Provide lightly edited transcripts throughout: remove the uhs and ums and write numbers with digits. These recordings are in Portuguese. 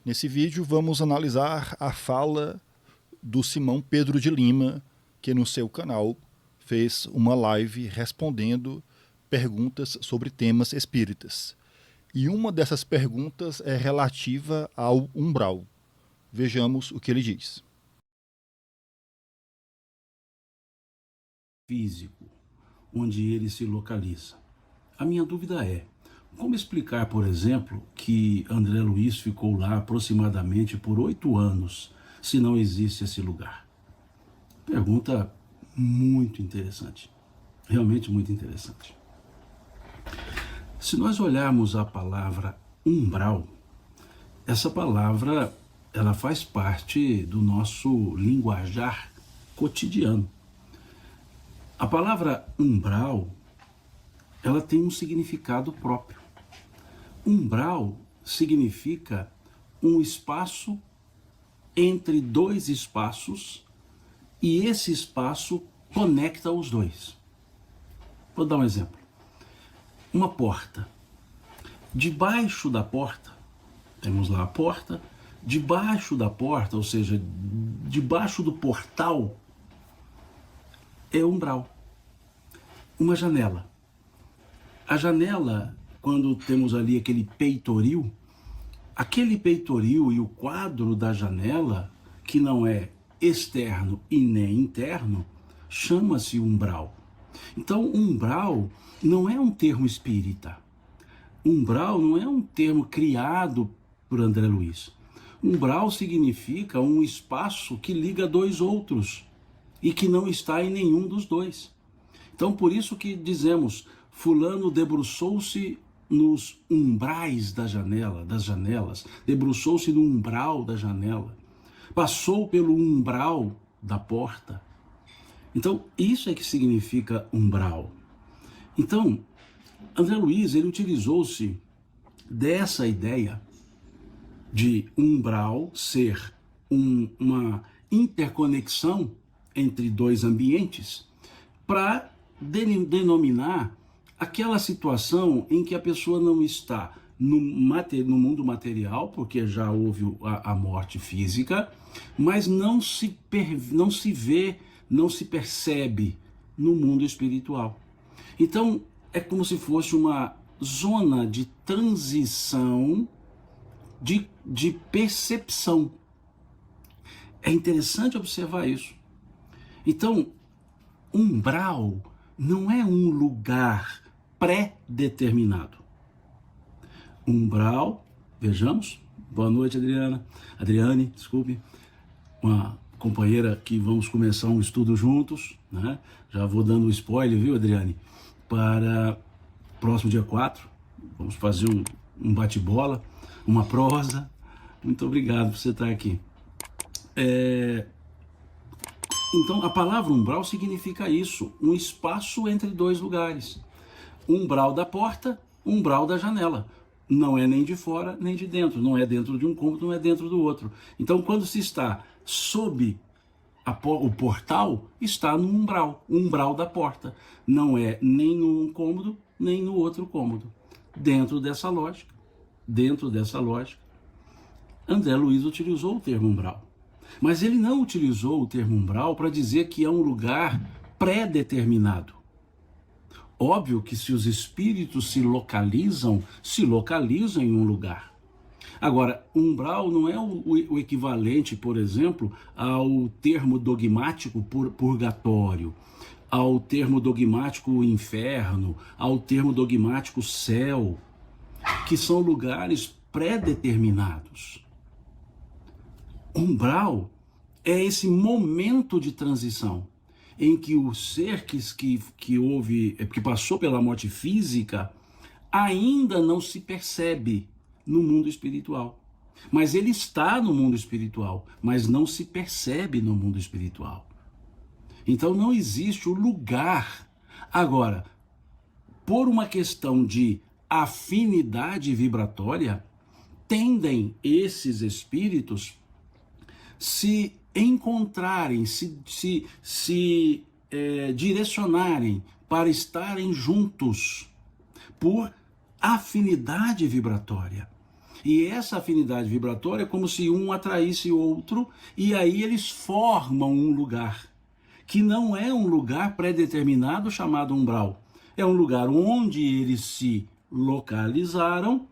Nesse vídeo vamos analisar a fala do Simão Pedro de Lima, que no seu canal fez uma live respondendo perguntas sobre temas espíritas. E uma dessas perguntas é relativa ao umbral. Vejamos o que ele diz. Físico, onde ele se localiza. A minha dúvida é, como explicar, por exemplo, que André Luiz ficou lá aproximadamente por 8 anos, se não existe esse lugar? Pergunta muito interessante, realmente muito interessante. Se nós olharmos a palavra umbral, essa palavra ela faz parte do nosso linguajar cotidiano. A palavra umbral, ela tem um significado próprio. Umbral significa um espaço entre dois espaços e esse espaço conecta os dois. Vou dar um exemplo. Uma porta. Debaixo da porta, temos lá a porta, debaixo da porta, ou seja, debaixo do portal, é umbral. Uma janela. A janela, quando temos ali aquele peitoril e o quadro da janela, que não é externo e nem interno, chama-se umbral. Então, umbral não é um termo espírita. Umbral não é um termo criado por André Luiz. Umbral significa um espaço que liga dois outros e que não está em nenhum dos dois. Então, por isso que dizemos, fulano debruçou-se nos umbrais das janelas, debruçou-se no umbral da janela, passou pelo umbral da porta. Então, isso é que significa umbral. Então, André Luiz, ele utilizou-se dessa ideia de umbral ser uma interconexão entre dois ambientes para denominar aquela situação em que a pessoa não está no mundo material, porque já houve a morte física, mas não se vê, não se percebe no mundo espiritual. Então, é como se fosse uma zona de transição de percepção. É interessante observar isso. Então, umbral não é um lugar pré-determinado. Umbral, vejamos, boa noite, Adriane, desculpe, uma companheira que vamos começar um estudo juntos, né? Já vou dando um spoiler, viu, Adriane? Para próximo dia 4, vamos fazer um bate-bola, uma prosa. Muito obrigado por você estar aqui. Então, a palavra umbral significa isso, um espaço entre dois lugares. Umbral da porta, umbral da janela. Não é nem de fora, nem de dentro. Não é dentro de um cômodo, não é dentro do outro. Então, quando se está sob o portal, está no umbral da porta. Não é nem num cômodo, nem no outro cômodo. Dentro dessa lógica, André Luiz utilizou o termo umbral. Mas ele não utilizou o termo umbral para dizer que é um lugar pré-determinado. Óbvio que se os espíritos se localizam em um lugar. Agora, umbral não é o equivalente, por exemplo, ao termo dogmático purgatório, ao termo dogmático inferno, ao termo dogmático céu, que são lugares pré-determinados. Umbral é esse momento de transição em que o ser que passou pela morte física ainda não se percebe no mundo espiritual. Mas ele está no mundo espiritual, mas não se percebe no mundo espiritual. Então não existe o lugar. Agora, por uma questão de afinidade vibratória, tendem esses espíritos se encontrarem, se direcionarem para estarem juntos por afinidade vibratória. E essa afinidade vibratória é como se um atraísse o outro, e aí eles formam um lugar, que não é um lugar pré-determinado chamado umbral. É um lugar onde eles se localizaram,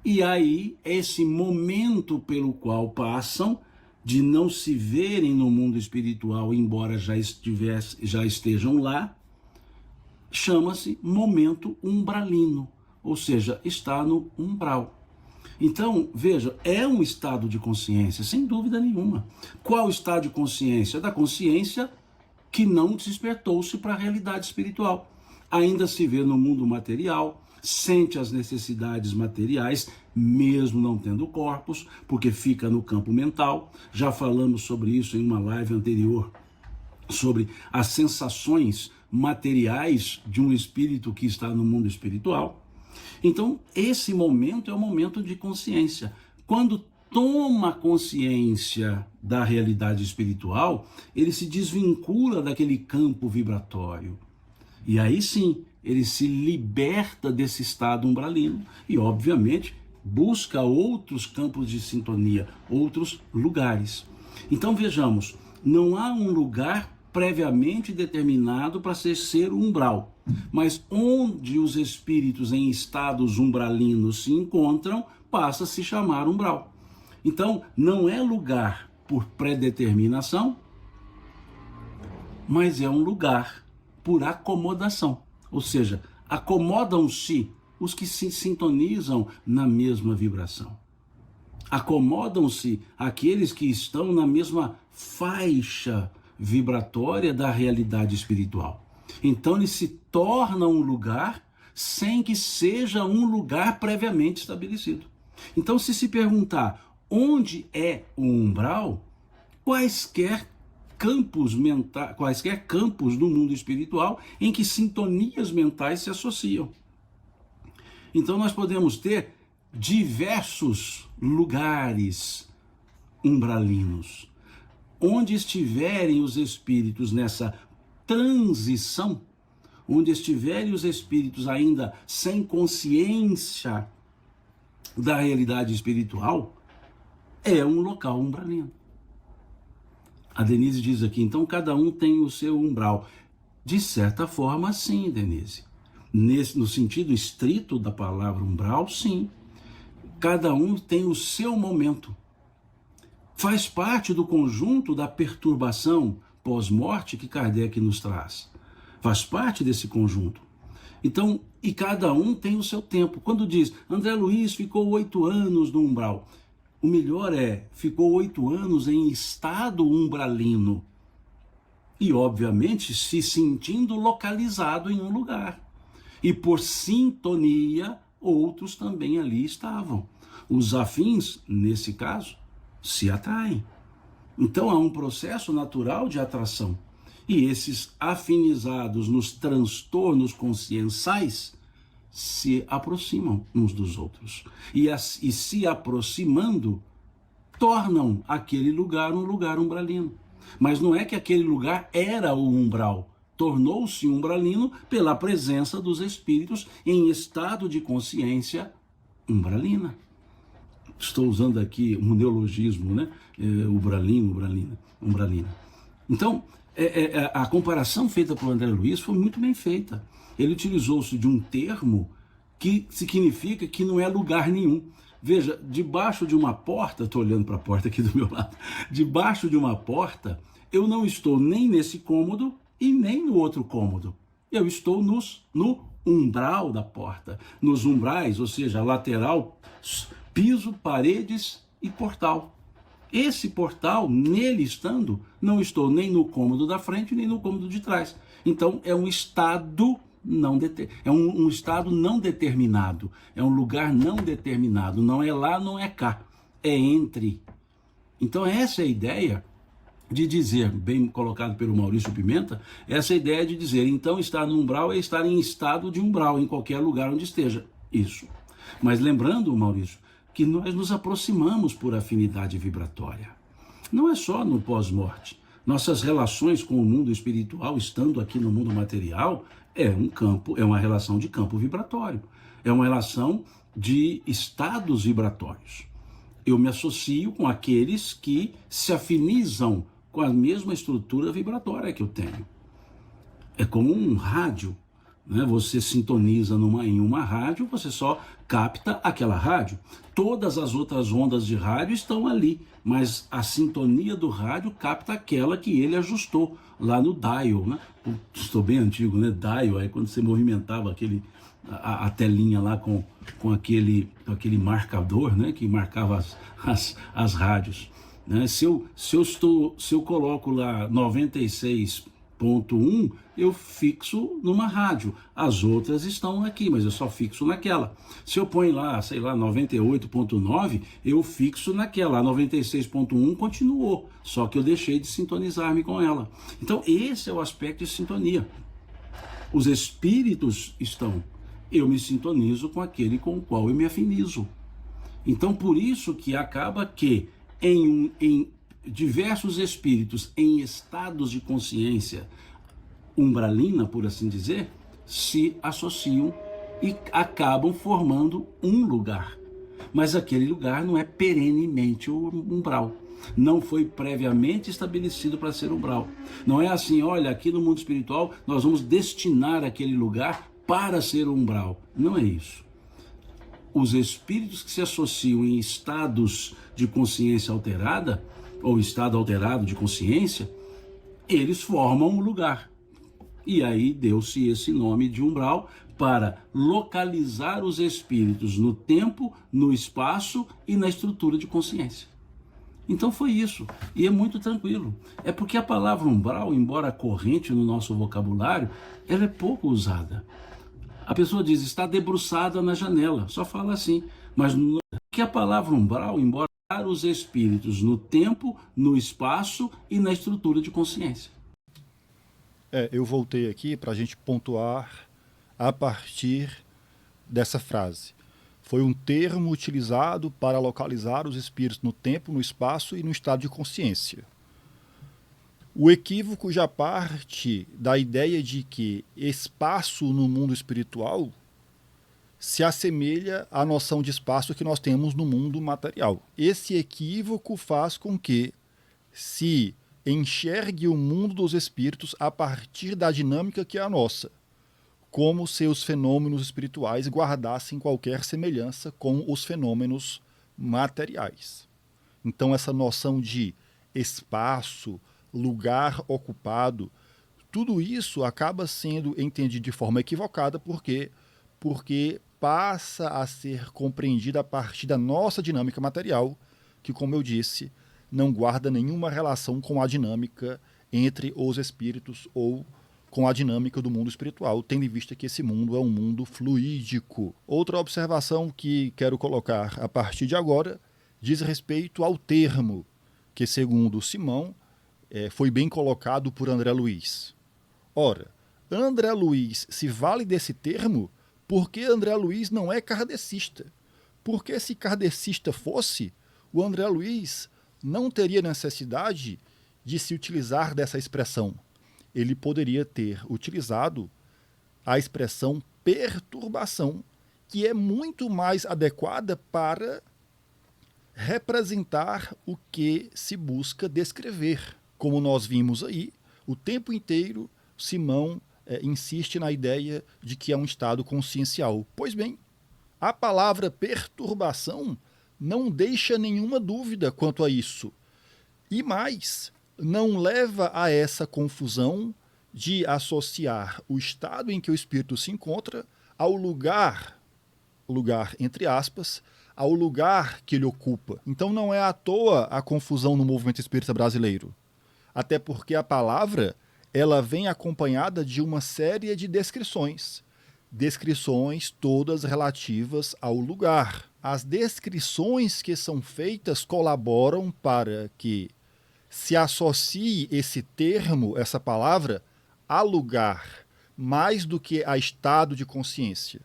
e aí esse momento pelo qual passam, de não se verem no mundo espiritual, embora já estejam lá, chama-se momento umbralino, ou seja, está no umbral. Então, veja, é um estado de consciência, sem dúvida nenhuma. Qual estado de consciência? Da consciência que não despertou-se para a realidade espiritual. Ainda se vê no mundo material, sente as necessidades materiais, mesmo não tendo corpos, porque fica no campo mental. Já falamos sobre isso em uma live anterior, sobre as sensações materiais de um espírito que está no mundo espiritual. Então, esse momento é o momento de consciência. Quando toma consciência da realidade espiritual, ele se desvincula daquele campo vibratório. E aí sim, ele se liberta desse estado umbralino e, obviamente, busca outros campos de sintonia, outros lugares. Então, vejamos, não há um lugar previamente determinado para ser umbral, mas onde os espíritos em estados umbralinos se encontram, passa a se chamar umbral. Então, não é lugar por predeterminação, mas é um lugar por acomodação. Ou seja, acomodam-se os que se sintonizam na mesma vibração. Acomodam-se aqueles que estão na mesma faixa vibratória da realidade espiritual. Então ele se torna um lugar sem que seja um lugar previamente estabelecido. Então, se perguntar onde é o umbral, quaisquer campos mentais, quaisquer campos do mundo espiritual em que sintonias mentais se associam. Então nós podemos ter diversos lugares umbralinos. Onde estiverem os espíritos nessa transição, onde estiverem os espíritos ainda sem consciência da realidade espiritual, é um local umbralino. A Denise diz aqui, então cada um tem o seu umbral. De certa forma, sim, Denise. No sentido estrito da palavra umbral, sim. Cada um tem o seu momento. Faz parte do conjunto da perturbação pós-morte que Kardec nos traz. Faz parte desse conjunto. Então, e cada um tem o seu tempo. Quando diz, André Luiz ficou 8 anos no umbral, o melhor ficou 8 anos em estado umbralino. E, obviamente, se sentindo localizado em um lugar. E por sintonia, outros também ali estavam. Os afins, nesse caso, se atraem. Então há um processo natural de atração. E esses afinizados nos transtornos conscienciais se aproximam uns dos outros. E se aproximando, tornam aquele lugar um lugar umbralino. Mas não é que aquele lugar era o umbral. Tornou-se umbralino pela presença dos espíritos em estado de consciência umbralina. Estou usando aqui um neologismo, né? Umbralina. Então, a comparação feita por André Luiz foi muito bem feita. Ele utilizou-se de um termo que significa que não é lugar nenhum. Veja, debaixo de uma porta, estou olhando para a porta aqui do meu lado, debaixo de uma porta, eu não estou nem nesse cômodo e nem no outro cômodo. Eu estou no umbral da porta, nos umbrais, ou seja, lateral, piso, paredes e portal. Esse portal, nele estando, não estou nem no cômodo da frente, nem no cômodo de trás. Então, é um estado um estado não determinado, é um lugar não determinado, não é lá, não é cá, é entre. Então, essa é a ideia de dizer, bem colocado pelo Maurício Pimenta, essa ideia de dizer, então estar no umbral é estar em estado de umbral, em qualquer lugar onde esteja. Isso. Mas lembrando, Maurício, que nós nos aproximamos por afinidade vibratória. Não é só no pós-morte. Nossas relações com o mundo espiritual, estando aqui no mundo material, é uma relação de campo vibratório. É uma relação de estados vibratórios. Eu me associo com aqueles que se afinizam com a mesma estrutura vibratória que eu tenho. É como um rádio, né? Você sintoniza em uma rádio, você só capta aquela rádio. Todas as outras ondas de rádio estão ali, mas a sintonia do rádio capta aquela que ele ajustou lá no dial, né? Estou bem antigo, né? Dial, aí quando você movimentava a telinha lá com aquele marcador, né? Que marcava as rádios. Né? Se eu coloco lá 96.1, eu fixo numa rádio. As outras estão aqui, mas eu só fixo naquela. Se eu ponho lá, sei lá, 98.9, eu fixo naquela. A 96.1 continuou, só que eu deixei de sintonizar-me com ela. Então, esse é o aspecto de sintonia. Os espíritos estão. Eu me sintonizo com aquele com o qual eu me afinizo. Então, por isso que acaba que em diversos espíritos, em estados de consciência umbralina, por assim dizer, se associam e acabam formando um lugar. Mas aquele lugar não é perenemente o umbral. Não foi previamente estabelecido para ser umbral. Não é assim, olha, aqui no mundo espiritual nós vamos destinar aquele lugar para ser umbral. Não é isso. Os espíritos que se associam em estados de consciência alterada, ou estado alterado de consciência, eles formam um lugar. E aí deu-se esse nome de umbral para localizar os espíritos no tempo, no espaço e na estrutura de consciência. Então foi isso, e é muito tranquilo. É porque a palavra umbral, embora corrente no nosso vocabulário, ela é pouco usada. A pessoa diz, está debruçada na janela, só fala assim. Mas que a palavra umbral, embora os espíritos no tempo, no espaço e na estrutura de consciência. Eu voltei aqui para a gente pontuar a partir dessa frase. Foi um termo utilizado para localizar os espíritos no tempo, no espaço e no estado de consciência. O equívoco já parte da ideia de que espaço no mundo espiritual se assemelha à noção de espaço que nós temos no mundo material. Esse equívoco faz com que se enxergue o mundo dos espíritos a partir da dinâmica que é a nossa, como se os fenômenos espirituais guardassem qualquer semelhança com os fenômenos materiais. Então essa noção de espaço, lugar ocupado, tudo isso acaba sendo entendido de forma equivocada porque passa a ser compreendida a partir da nossa dinâmica material, que, como eu disse, não guarda nenhuma relação com a dinâmica entre os espíritos ou com a dinâmica do mundo espiritual, tendo em vista que esse mundo é um mundo fluídico. Outra observação que quero colocar a partir de agora diz respeito ao termo, que, segundo Simão, foi bem colocado por André Luiz. Ora, André Luiz se vale desse termo porque André Luiz não é kardecista. Porque se kardecista fosse, o André Luiz não teria necessidade de se utilizar dessa expressão. Ele poderia ter utilizado a expressão perturbação, que é muito mais adequada para representar o que se busca descrever. Como nós vimos aí, o tempo inteiro, Simão insiste na ideia de que é um estado consciencial. Pois bem, a palavra perturbação não deixa nenhuma dúvida quanto a isso. E mais, não leva a essa confusão de associar o estado em que o espírito se encontra ao lugar entre aspas, ao lugar que ele ocupa. Então não é à toa a confusão no movimento espírita brasileiro. Até porque a palavra ela vem acompanhada de uma série de descrições. Descrições todas relativas ao lugar. As descrições que são feitas colaboram para que se associe esse termo, essa palavra, a lugar, mais do que a estado de consciência.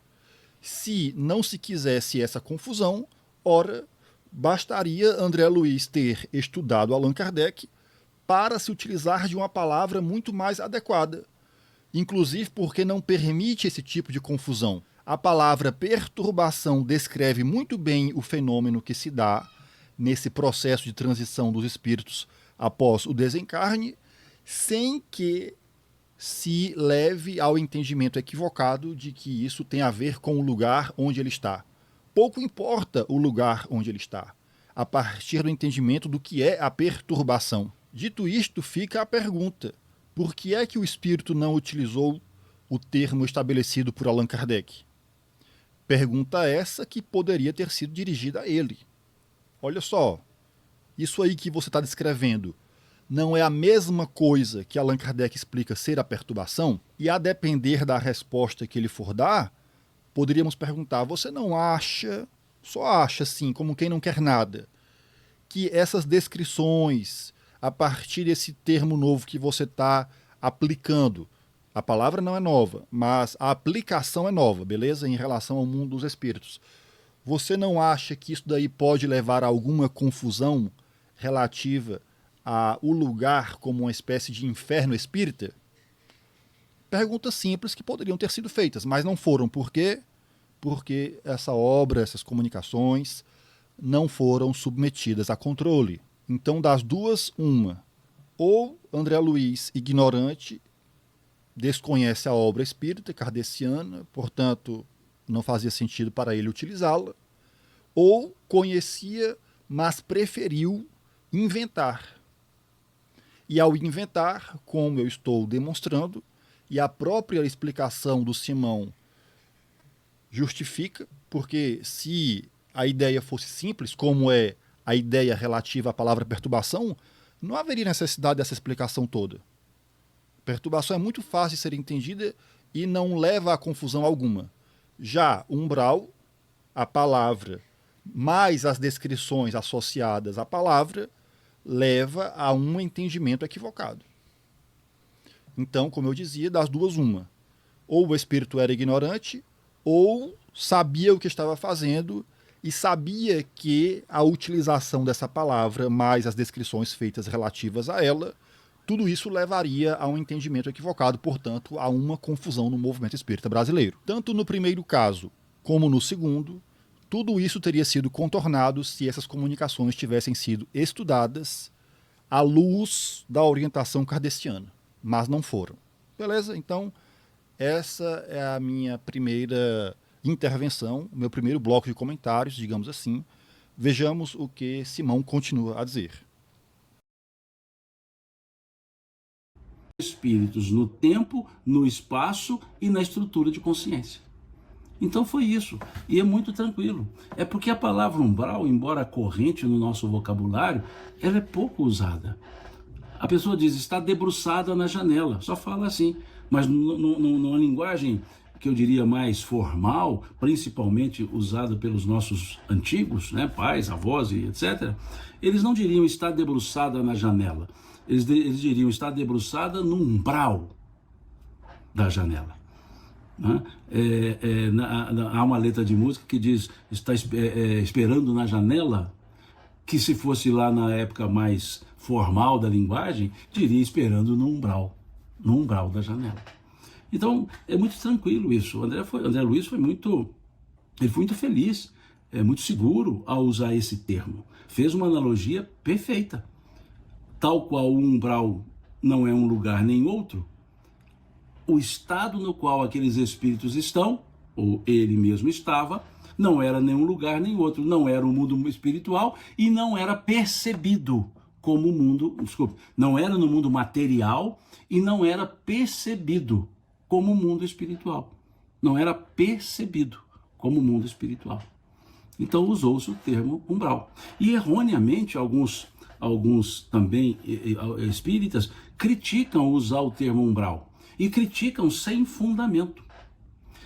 Se não se quisesse essa confusão, ora, bastaria André Luiz ter estudado Allan Kardec para se utilizar de uma palavra muito mais adequada, inclusive porque não permite esse tipo de confusão. A palavra perturbação descreve muito bem o fenômeno que se dá nesse processo de transição dos espíritos após o desencarne, sem que se leve ao entendimento equivocado de que isso tem a ver com o lugar onde ele está. Pouco importa o lugar onde ele está, a partir do entendimento do que é a perturbação. Dito isto, fica a pergunta: por que é que o espírito não utilizou o termo estabelecido por Allan Kardec? Pergunta essa que poderia ter sido dirigida a ele. Olha só, isso aí que você está descrevendo não é a mesma coisa que Allan Kardec explica ser a perturbação? E a depender da resposta que ele for dar, poderíamos perguntar: você não acha, só acha assim, como quem não quer nada, que essas descrições, a partir desse termo novo que você está aplicando, a palavra não é nova, mas a aplicação é nova, beleza? Em relação ao mundo dos espíritos. Você não acha que isso daí pode levar a alguma confusão relativa ao lugar como uma espécie de inferno espírita? Perguntas simples que poderiam ter sido feitas, mas não foram. Por quê? Porque essa obra, essas comunicações, não foram submetidas a controle. Então, das duas, uma. Ou André Luiz, ignorante, desconhece a obra espírita kardeciana, portanto, não fazia sentido para ele utilizá-la, ou conhecia, mas preferiu inventar. E ao inventar, como eu estou demonstrando, e a própria explicação do Simão justifica, porque se a ideia fosse simples, como é a ideia relativa à palavra perturbação, não haveria necessidade dessa explicação toda. Perturbação é muito fácil de ser entendida e não leva a confusão alguma. Já umbral, a palavra, mais as descrições associadas à palavra, leva a um entendimento equivocado. Então, como eu dizia, das duas, uma. Ou o espírito era ignorante, ou sabia o que estava fazendo e sabia que a utilização dessa palavra, mais as descrições feitas relativas a ela, tudo isso levaria a um entendimento equivocado, portanto, a uma confusão no movimento espírita brasileiro. Tanto no primeiro caso como no segundo, tudo isso teria sido contornado se essas comunicações tivessem sido estudadas à luz da orientação kardeciana, mas não foram. Beleza? Então, essa é a minha primeira intervenção, o meu primeiro bloco de comentários, digamos assim. Vejamos o que Simão continua a dizer. Espíritos no tempo, no espaço e na estrutura de consciência. Então foi isso, e é muito tranquilo. É porque a palavra umbral, embora corrente no nosso vocabulário, ela é pouco usada. A pessoa diz, está debruçada na janela, só fala assim, mas numa linguagem que eu diria mais formal, principalmente usada pelos nossos antigos, né, pais, avós e etc., eles não diriam está debruçada na janela. Eles diriam estar debruçada no umbral da janela. Né? Há uma letra de música que diz está esperando na janela, que se fosse lá na época mais formal da linguagem, diria esperando no umbral da janela. Então é muito tranquilo isso. André Luiz foi muito feliz, muito seguro ao usar esse termo. Fez uma analogia perfeita. Tal qual o umbral não é um lugar nem outro, o estado no qual aqueles espíritos estão, ou ele mesmo estava, não era nenhum lugar nem outro, não era o mundo espiritual e não era percebido como mundo, não era no mundo material e não era percebido como mundo espiritual. Não era percebido como mundo espiritual. Então usou-se o termo umbral. E erroneamente alguns também espíritas criticam usar o termo umbral. E criticam sem fundamento.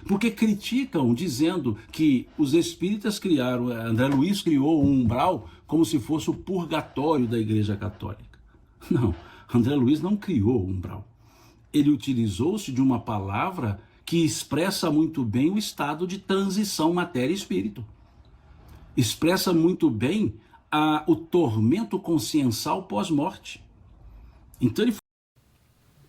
Porque criticam dizendo que os espíritas criaram, André Luiz criou um umbral como se fosse o purgatório da Igreja Católica. Não, André Luiz não criou o umbral. Ele utilizou-se de uma palavra que expressa muito bem o estado de transição matéria e espírito. Expressa muito bem o tormento consciencial pós-morte. Então ele...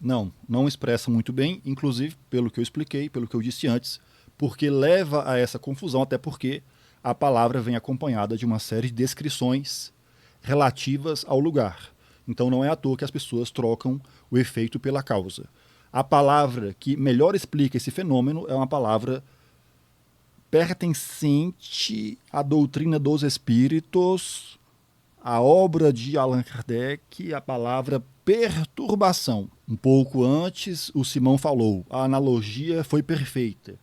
Não expressa muito bem, inclusive, pelo que eu expliquei, pelo que eu disse antes, porque leva a essa confusão, até porque a palavra vem acompanhada de uma série de descrições relativas ao lugar. Então não é à toa que as pessoas trocam o efeito pela causa. A palavra que melhor explica esse fenômeno é uma palavra pertencente à doutrina dos espíritos, a obra de Allan Kardec, a palavra perturbação. Um pouco antes, o Simão falou, a analogia foi perfeita.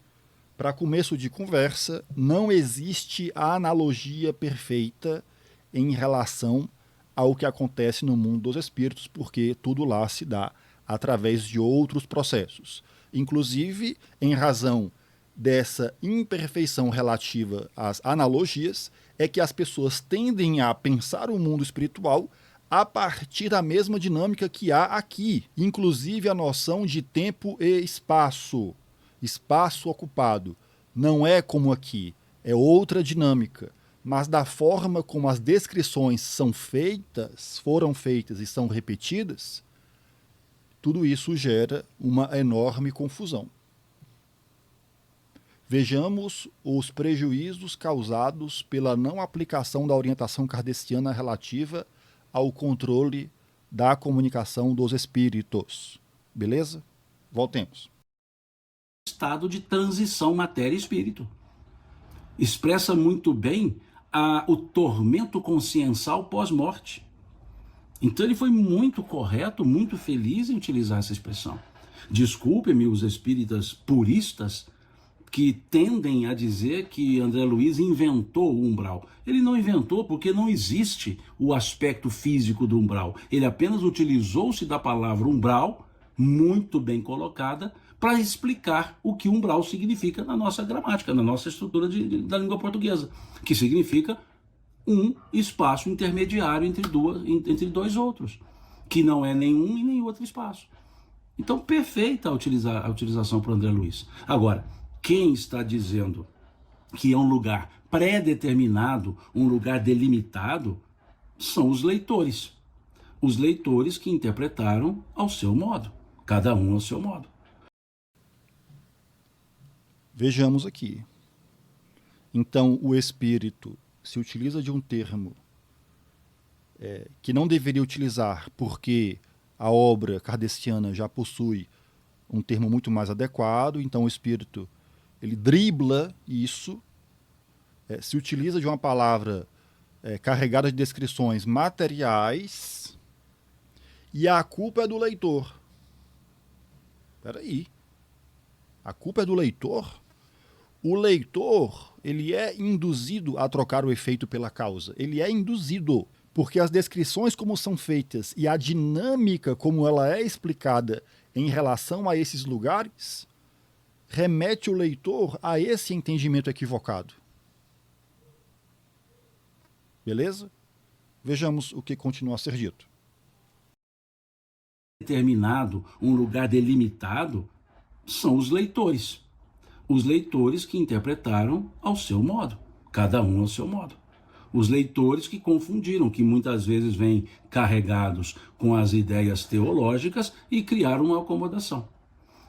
Para começo de conversa, não existe a analogia perfeita em relação ao que acontece no mundo dos espíritos, porque tudo lá se dá através de outros processos. Inclusive, em razão dessa imperfeição relativa às analogias, é que as pessoas tendem a pensar o mundo espiritual a partir da mesma dinâmica que há aqui, inclusive a noção de tempo e espaço. Espaço ocupado. Não é como aqui, é outra dinâmica. Mas da forma como as descrições foram feitas e são repetidas, tudo isso gera uma enorme confusão. Vejamos os prejuízos causados pela não aplicação da orientação kardeciana relativa ao controle da comunicação dos espíritos. Beleza? Voltemos. Estado de transição matéria-espírito. Expressa muito bem o tormento consciencial pós-morte. Então ele foi muito correto, muito feliz em utilizar essa expressão. Desculpe-me os espíritas puristas que tendem a dizer que André Luiz inventou o umbral. Ele não inventou porque não existe o aspecto físico do umbral. Ele apenas utilizou-se da palavra umbral, muito bem colocada, para explicar o que umbral significa na nossa gramática, na nossa estrutura da língua portuguesa, que significa um espaço intermediário entre dois outros, que não é nenhum e nem outro espaço. Então, perfeita a utilização para André Luiz. Agora, quem está dizendo que é um lugar pré-determinado, um lugar delimitado, são os leitores. Os leitores que interpretaram ao seu modo, cada um ao seu modo. Vejamos aqui. Então, o espírito se utiliza de um termo que não deveria utilizar porque a obra kardeciana já possui um termo muito mais adequado, então o espírito ele dribla isso, se utiliza de uma palavra carregada de descrições materiais e a culpa é do leitor. Espera aí. A culpa é do leitor? O leitor, ele é induzido a trocar o efeito pela causa. Ele é induzido, porque as descrições como são feitas e a dinâmica como ela é explicada em relação a esses lugares remete o leitor a esse entendimento equivocado. Beleza? Vejamos o que continua a ser dito. Determinado, um lugar delimitado, são os leitores. Os leitores que interpretaram ao seu modo, cada um ao seu modo. Os leitores que confundiram, que muitas vezes vêm carregados com as ideias teológicas e criaram uma acomodação.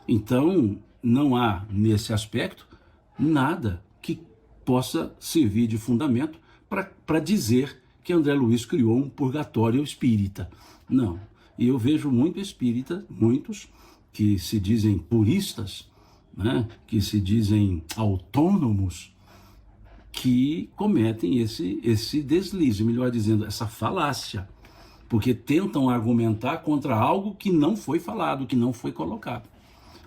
Então, não há, nesse aspecto, nada que possa servir de fundamento para dizer que André Luiz criou um purgatório espírita. Não. E eu vejo muito espírita, muitos que se dizem puristas, né, que se dizem autônomos, que cometem esse deslize, melhor dizendo, essa falácia, porque tentam argumentar contra algo que não foi falado, que não foi colocado.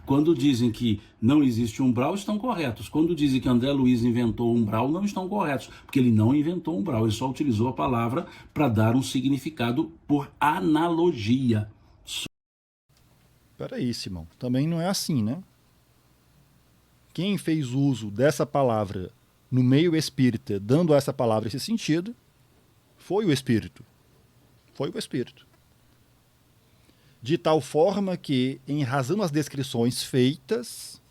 Quando dizem que não existe umbral, estão corretos. Quando dizem que André Luiz inventou umbral, não estão corretos, porque ele não inventou umbral, ele só utilizou a palavra para dar um significado por analogia. Espera aí, Simão, também não é assim, né? Quem fez uso dessa palavra no meio espírita, dando a essa palavra esse sentido, foi o espírito. Foi o espírito. De tal forma que, em razão das descrições feitas,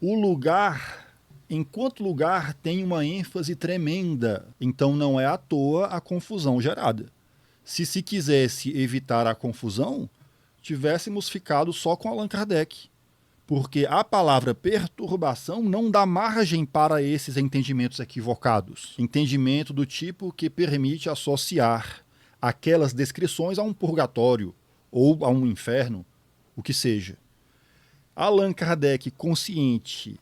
o lugar, enquanto lugar, tem uma ênfase tremenda. Então não é à toa a confusão gerada. Se quisesse evitar a confusão, tivéssemos ficado só com Allan Kardec. porque a palavra perturbação não dá margem para esses entendimentos equivocados. Entendimento do tipo que permite associar aquelas descrições a um purgatório ou a um inferno, o que seja. Allan Kardec, consciente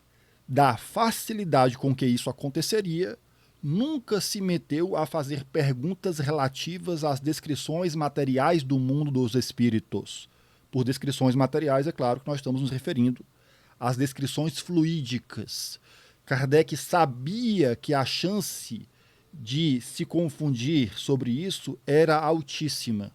da facilidade com que isso aconteceria, nunca se meteu a fazer perguntas relativas às descrições materiais do mundo dos espíritos. Por descrições materiais, é claro que nós estamos nos referindo às descrições fluídicas. Kardec sabia que a chance de se confundir sobre isso era altíssima.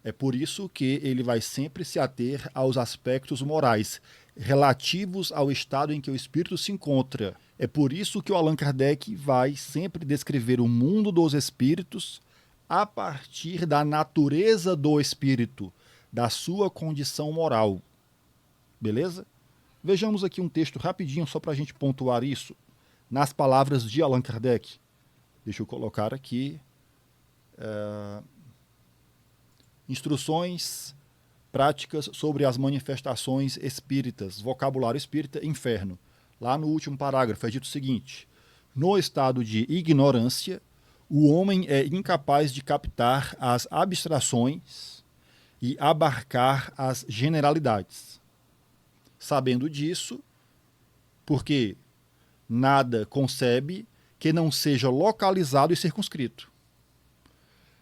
É por isso que ele vai sempre se ater aos aspectos morais relativos ao estado em que o espírito se encontra. É por isso que o Allan Kardec vai sempre descrever o mundo dos espíritos a partir da natureza do espírito, da sua condição moral. Beleza? Vejamos aqui um texto rapidinho só para a gente pontuar isso, nas palavras de Allan Kardec. Deixa eu colocar aqui. Instruções práticas sobre as manifestações espíritas, vocabulário espírita, inferno. Lá no último parágrafo é dito o seguinte: no estado de ignorância, o homem é incapaz de captar as abstrações e abarcar as generalidades. Sabendo disso, porque nada concebe que não seja localizado e circunscrito.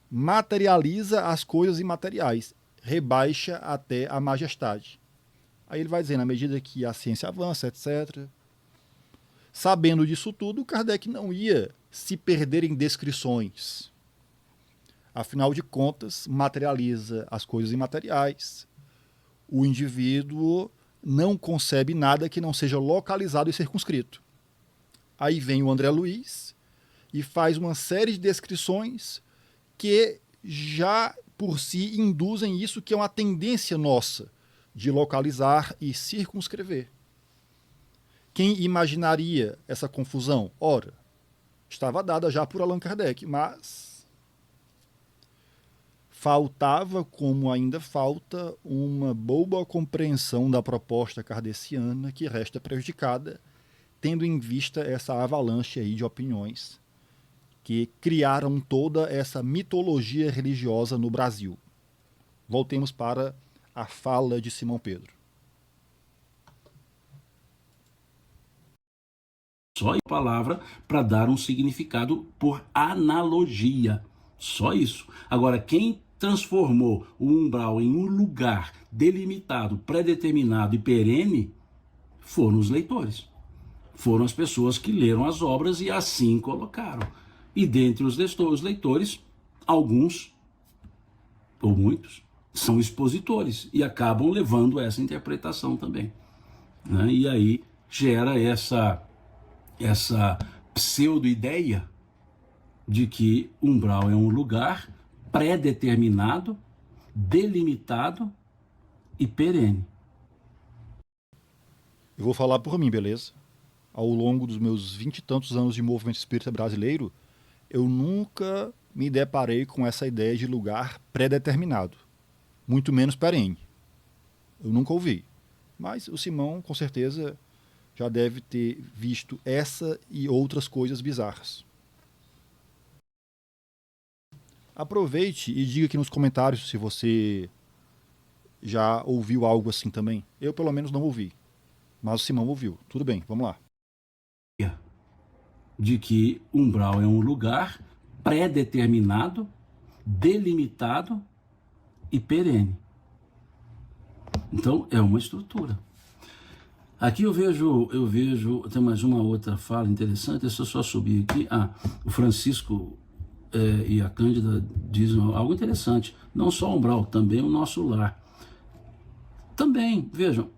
Materializa as coisas imateriais, rebaixa até a majestade. Aí ele vai dizer, na medida que a ciência avança, etc. Sabendo disso tudo, Kardec não ia se perder em descrições. Afinal de contas, materializa as coisas imateriais. O indivíduo não concebe nada que não seja localizado e circunscrito. Aí vem o André Luiz e faz uma série de descrições que já por si induzem isso, que é uma tendência nossa de localizar e circunscrever. Quem imaginaria essa confusão? Ora, estava dada já por Allan Kardec, mas faltava, como ainda falta, uma boa compreensão da proposta kardeciana que resta prejudicada, tendo em vista essa avalanche aí de opiniões que criaram toda essa mitologia religiosa no Brasil. Voltemos para a fala de Simão Pedro. Só a palavra para dar um significado por analogia. Só isso. Agora, quem transformou o umbral em um lugar delimitado, pré-determinado e perene foram os leitores. Foram as pessoas que leram as obras e assim colocaram. E dentre os leitores, alguns, ou muitos, são expositores e acabam levando essa interpretação também. Né? E aí gera essa pseudo-ideia de que umbral é um lugar pré-determinado, delimitado e perene. Eu vou falar por mim, beleza? Ao longo dos meus 20 e tantos anos de movimento espírita brasileiro, eu nunca me deparei com essa ideia de lugar pré-determinado, muito menos perene. Eu nunca ouvi. Mas o Simão, com certeza, já deve ter visto essa e outras coisas bizarras. Aproveite e diga aqui nos comentários se você já ouviu algo assim também. Eu, pelo menos, não ouvi. Mas o Simão ouviu. Tudo bem, vamos lá. De que umbral é um lugar pré-determinado, delimitado e perene. Então, é uma estrutura. Aqui eu vejo, tem mais uma outra fala interessante, deixa eu só subir aqui. O Francisco e a Cândida dizem algo interessante. Não só o umbral, também o nosso lar. Também, vejam,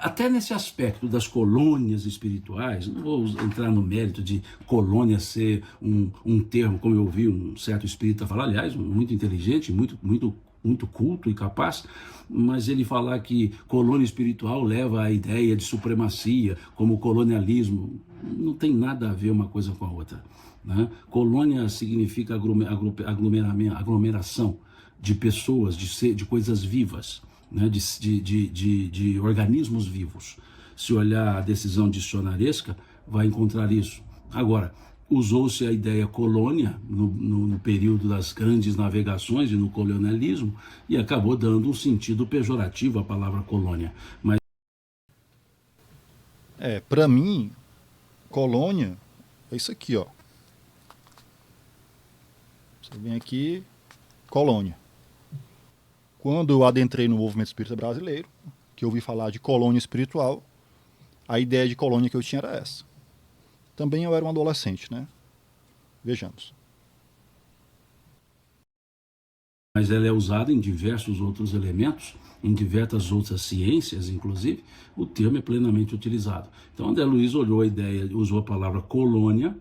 até nesse aspecto das colônias espirituais, não vou entrar no mérito de colônia ser um termo, como eu ouvi um certo espírita falar, aliás, muito inteligente, muito culto e capaz, mas ele falar que colônia espiritual leva à ideia de supremacia, como colonialismo, não tem nada a ver uma coisa com a outra. Né? Colônia significa aglomeração de pessoas, de coisas vivas. né, de organismos vivos. Se olhar a decisão dicionaresca, vai encontrar isso. Agora, usou-se a ideia colônia no período das grandes navegações e no colonialismo e acabou dando um sentido pejorativo à palavra colônia. Mas Para mim, colônia é isso aqui, ó. Você vem aqui, colônia. Quando eu adentrei no movimento espírita brasileiro, que eu ouvi falar de colônia espiritual, a ideia de colônia que eu tinha era essa. Também eu era um adolescente, né? Vejamos. ela é usada em diversos outros elementos, em diversas outras ciências, inclusive, o termo é plenamente utilizado. Então, André Luiz olhou a ideia, usou a palavra colônia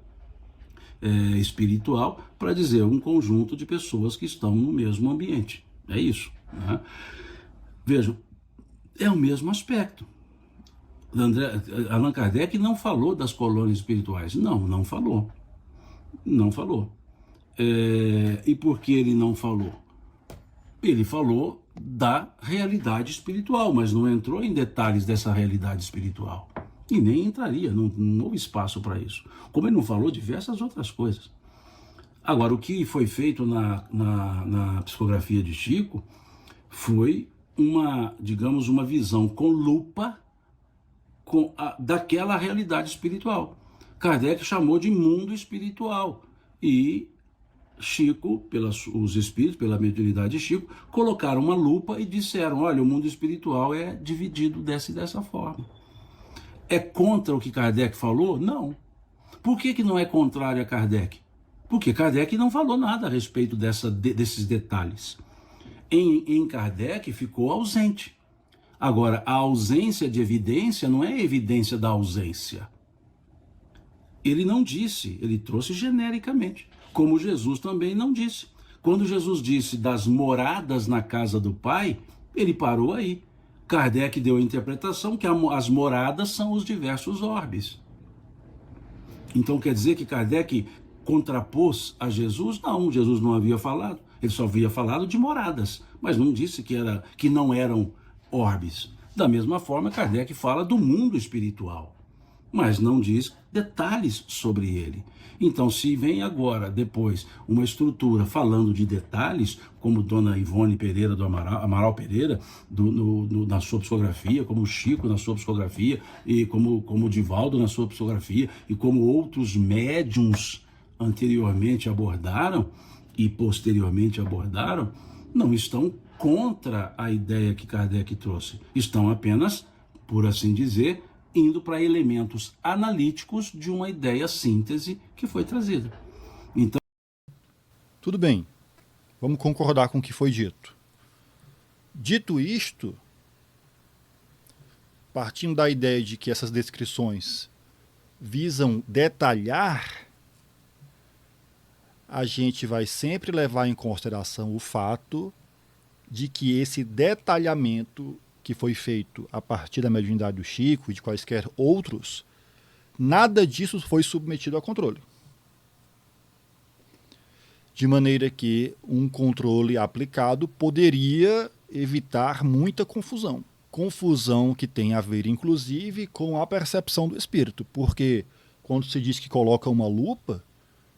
espiritual para dizer um conjunto de pessoas que estão no mesmo ambiente. É isso. Né? Vejam, é o mesmo aspecto. Allan Kardec não falou das colônias espirituais. Não falou. Não falou. E por que ele não falou? Ele falou da realidade espiritual, mas não entrou em detalhes dessa realidade espiritual. E nem entraria, não houve espaço para isso. Como ele não falou diversas outras coisas. Agora, o que foi feito na psicografia de Chico foi digamos, uma visão com lupa daquela realidade espiritual. Kardec chamou de mundo espiritual. E Chico, os espíritos, pela mediunidade de Chico, colocaram uma lupa e disseram, olha, o mundo espiritual é dividido dessa forma. É contra o que Kardec falou? Não. Por que não é contrário a Kardec? Porque Kardec não falou nada a respeito desses detalhes. Em Kardec ficou ausente. Agora, a ausência de evidência não é evidência da ausência. Ele não disse, ele trouxe genericamente, como Jesus também não disse. Quando Jesus disse das moradas na casa do Pai, ele parou aí. Kardec deu a interpretação que as moradas são os diversos orbes. Então quer dizer que Kardec contrapôs a Jesus? Não, Jesus não havia falado. Ele só havia falado de moradas, mas não disse que não eram orbes. Da mesma forma, Kardec fala do mundo espiritual, mas não diz detalhes sobre ele. Então, se vem agora, depois, uma estrutura falando de detalhes, como Dona Ivone Pereira do Amaral Pereira, na sua psicografia, como Chico na sua psicografia, e como Divaldo na sua psicografia, e como outros médiuns anteriormente abordaram e posteriormente abordaram, não estão contra a ideia que Kardec trouxe. Estão apenas, por assim dizer, indo para elementos analíticos de uma ideia síntese que foi trazida. Então, tudo bem, vamos concordar com o que foi dito. Dito isto, partindo da ideia de que essas descrições visam detalhar, a gente vai sempre levar em consideração o fato de que esse detalhamento que foi feito a partir da mediunidade do Chico e de quaisquer outros, nada disso foi submetido a controle. De maneira que um controle aplicado poderia evitar muita confusão. Confusão que tem a ver, inclusive, com a percepção do espírito. Porque quando se diz que coloca uma lupa,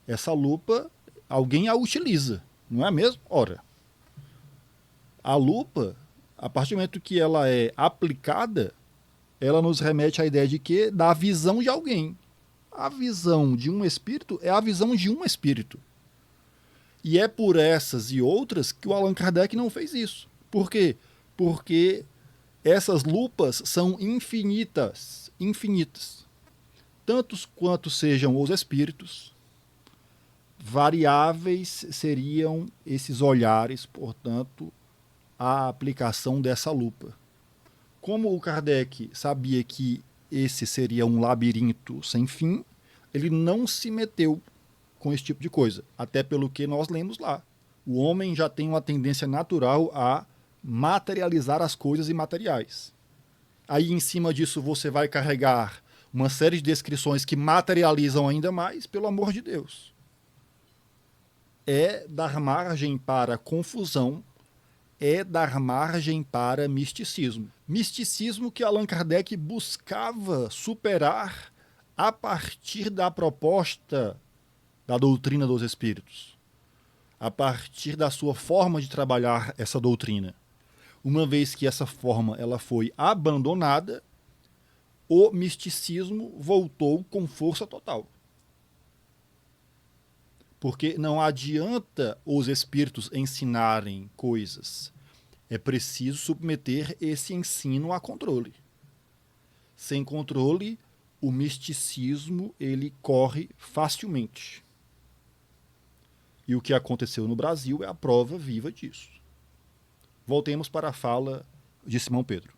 essa lupa alguém a utiliza, não é mesmo? Ora, a lupa, a partir do momento que ela é aplicada, ela nos remete à ideia de que? Da visão de alguém. A visão de um espírito é a visão de um espírito. E é por essas e outras que o Allan Kardec não fez isso. Por quê? Porque essas lupas são infinitas. Tantos quanto sejam os espíritos, variáveis seriam esses olhares, portanto, a aplicação dessa lupa. Como o Kardec sabia que esse seria um labirinto sem fim, ele não se meteu com esse tipo de coisa, até pelo que nós lemos lá. O homem já tem uma tendência natural a materializar as coisas imateriais. Aí, em cima disso, você vai carregar uma série de descrições que materializam ainda mais, pelo amor de Deus. É dar margem para confusão é dar margem para misticismo. Misticismo que Allan Kardec buscava superar a partir da proposta da doutrina dos espíritos, a partir da sua forma de trabalhar essa doutrina. Uma vez que essa forma ela foi abandonada, o misticismo voltou com força total. Porque não adianta os espíritos ensinarem coisas. É preciso submeter esse ensino a controle. Sem controle, o misticismo ele corre facilmente. E o que aconteceu no Brasil é a prova viva disso. Voltemos para a fala de Simão Pedro.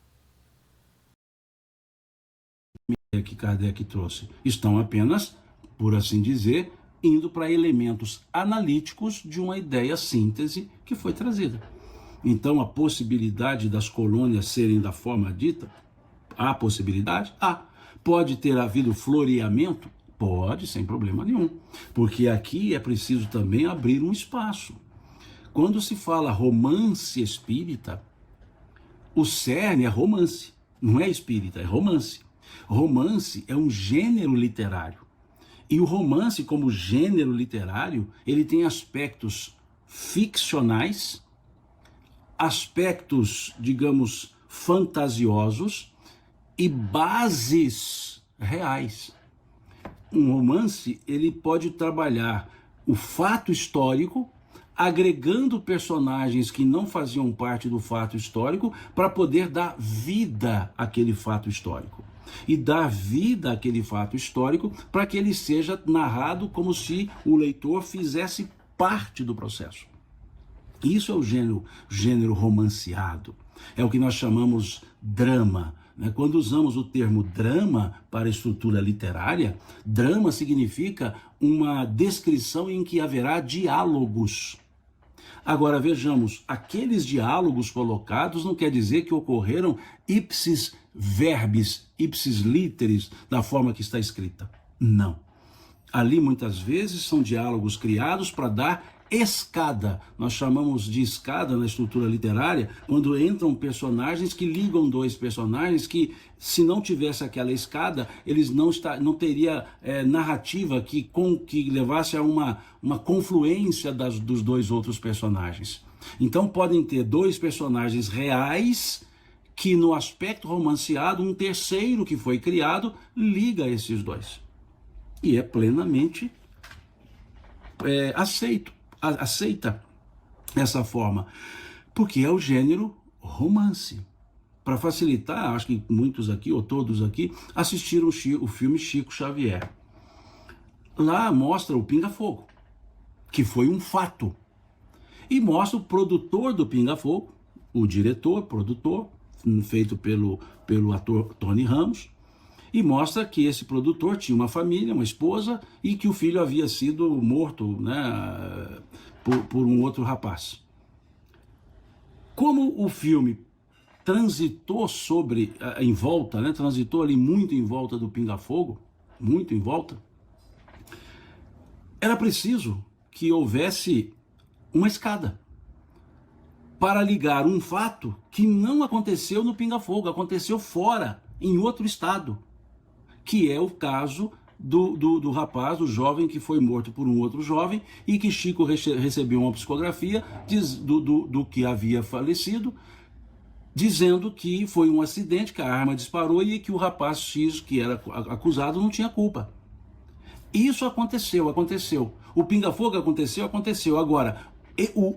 Que Kardec trouxe estão apenas, por assim dizer, indo para elementos analíticos de uma ideia síntese que foi trazida. Então, a possibilidade das colônias serem da forma dita, há possibilidade? Há. Pode ter havido floreamento? Pode, sem problema nenhum. Porque aqui é preciso também abrir um espaço. Quando se fala romance espírita, o cerne é romance, não é espírita, é romance. Romance é um gênero literário. E o romance, como gênero literário, ele tem aspectos ficcionais, aspectos, digamos, fantasiosos e bases reais. Um romance, ele pode trabalhar o fato histórico, agregando personagens que não faziam parte do fato histórico para poder dar vida àquele fato histórico. E dar vida àquele fato histórico para que ele seja narrado como se o leitor fizesse parte do processo. Isso é o gênero romanceado. É o que nós chamamos drama. Quando usamos o termo drama para a estrutura literária, drama significa uma descrição em que haverá diálogos. Agora vejamos, aqueles diálogos colocados não quer dizer que ocorreram ipsis verbis, ipsis literis, da forma que está escrita. Não. Ali muitas vezes são diálogos criados para dar escada. Nós chamamos de escada na estrutura literária quando entram personagens que ligam dois personagens que, se não tivesse aquela escada, eles não teria narrativa que levasse a uma confluência dos dois outros personagens. Então podem ter dois personagens reais que no aspecto romanceado, um terceiro que foi criado liga esses dois. E é plenamente aceita essa forma, porque é o gênero romance. Para facilitar, acho que muitos aqui, ou todos aqui, assistiram o filme Chico Xavier. Lá mostra o Pinga Fogo, que foi um fato. E mostra o produtor do Pinga Fogo, o diretor, produtor, feito pelo ator Tony Ramos, e mostra que esse produtor tinha uma família, uma esposa, e que o filho havia sido morto, né, por um outro rapaz. Como o filme transitou em volta, né, transitou ali muito em volta do Pinga Fogo, muito em volta, era preciso que houvesse uma escada para ligar um fato que não aconteceu no Pinga Fogo, aconteceu fora, em outro estado, que é o caso do rapaz, do jovem que foi morto por um outro jovem e que Chico recebeu uma psicografia do que havia falecido, dizendo que foi um acidente, que a arma disparou e que o rapaz X, que era acusado, não tinha culpa. Isso aconteceu. O Pinga Fogo aconteceu. Agora,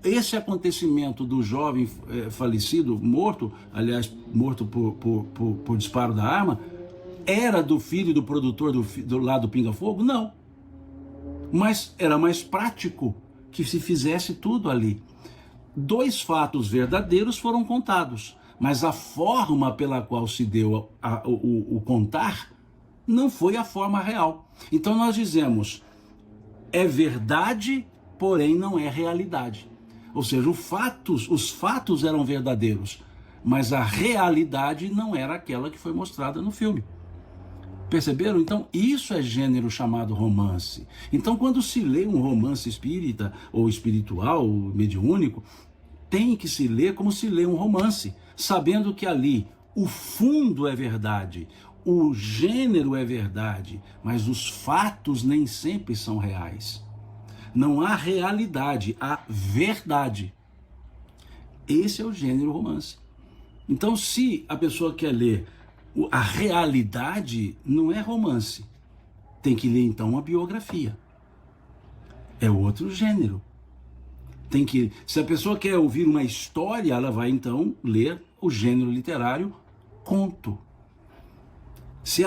esse acontecimento do jovem falecido, morto, aliás, morto por disparo da arma, era do filho do produtor do lado do Pinga Fogo? Não. Mas era mais prático que se fizesse tudo ali. Dois fatos verdadeiros foram contados, mas a forma pela qual se deu o contar não foi a forma real. Então nós dizemos, é verdade, porém não é realidade. Ou seja, os fatos eram verdadeiros, mas a realidade não era aquela que foi mostrada no filme. Perceberam? Então, isso é gênero chamado romance. Então, quando se lê um romance espírita, ou espiritual, ou mediúnico, tem que se ler como se lê um romance, sabendo que ali o fundo é verdade, o gênero é verdade, mas os fatos nem sempre são reais. Não há realidade, há verdade. Esse é o gênero romance. Então, se a pessoa quer ler a realidade, não é romance. Tem que ler, então, uma biografia. É outro gênero. Se a pessoa quer ouvir uma história, ela vai, então, ler o gênero literário conto. Se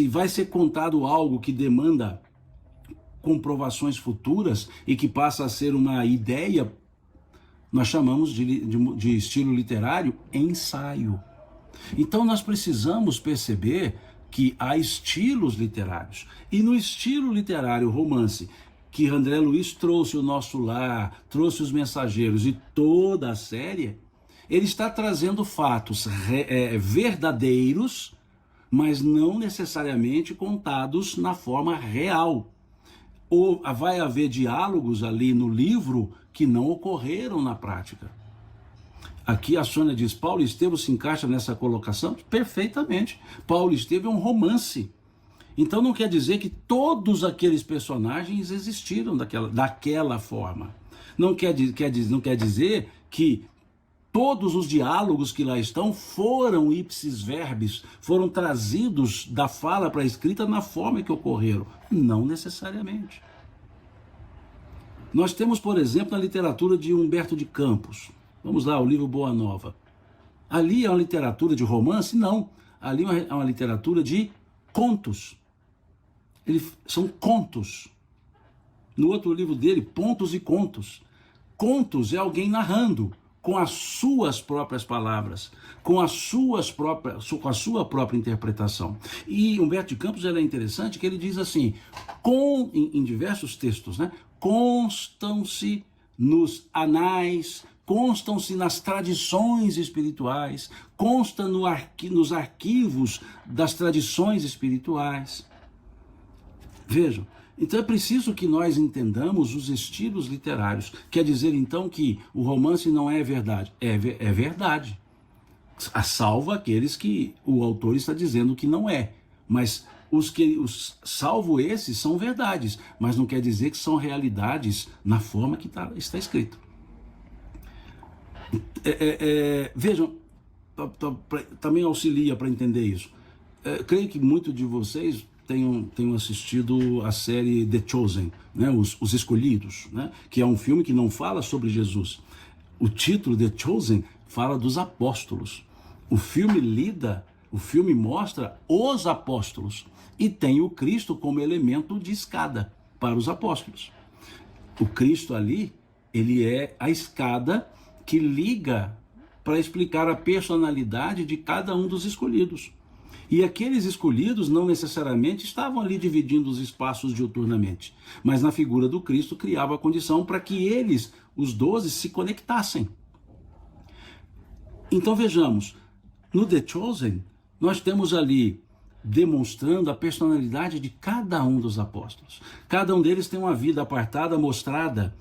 vai ser contado algo que demanda comprovações futuras e que passa a ser uma ideia, nós chamamos de estilo literário ensaio. Então nós precisamos perceber que há estilos literários. E no estilo literário romance, que André Luiz trouxe o Nosso Lar, trouxe os Mensageiros e toda a série, ele está trazendo fatos verdadeiros, mas não necessariamente contados na forma real. Ou vai haver diálogos ali no livro que não ocorreram na prática. Aqui a Sônia diz, Paulo Estevam se encaixa nessa colocação? Perfeitamente. Paulo Estevam é um romance. Então não quer dizer que todos aqueles personagens existiram daquela forma. Não quer dizer que todos os diálogos que lá estão foram ipsis verbis, foram trazidos da fala para a escrita na forma que ocorreram. Não necessariamente. Nós temos, por exemplo, a literatura de Humberto de Campos. Vamos lá, o livro Boa Nova. Ali é uma literatura de romance? Não. Ali é uma literatura de contos. São contos. No outro livro dele, Pontos e Contos. Contos é alguém narrando com as suas próprias palavras, com a sua própria interpretação. E Humberto de Campos é interessante que ele diz assim, em diversos textos, né? Constam-se nos anais, constam-se nas tradições espirituais, consta nos arquivos das tradições espirituais. Vejam, então é preciso que nós entendamos os estilos literários. Quer dizer então que o romance não é verdade? É verdade. Salvo aqueles que o autor está dizendo que não é. Mas salvo esses são verdades, mas não quer dizer que são realidades na forma que está escrito. Vejam, também auxilia para entender isso. Creio que muitos de vocês tenham assistido a série The Chosen, né? Os Escolhidos, né? Que é um filme que não fala sobre Jesus. O título The Chosen fala dos apóstolos. O filme mostra os apóstolos e tem o Cristo como elemento de escada para os apóstolos. O Cristo ali, ele é a escada que liga para explicar a personalidade de cada um dos escolhidos. E aqueles escolhidos não necessariamente estavam ali dividindo os espaços diuturnamente, mas na figura do Cristo criava a condição para que eles, os 12, se conectassem. Então vejamos, no The Chosen, nós temos ali demonstrando a personalidade de cada um dos apóstolos. Cada um deles tem uma vida apartada, mostrada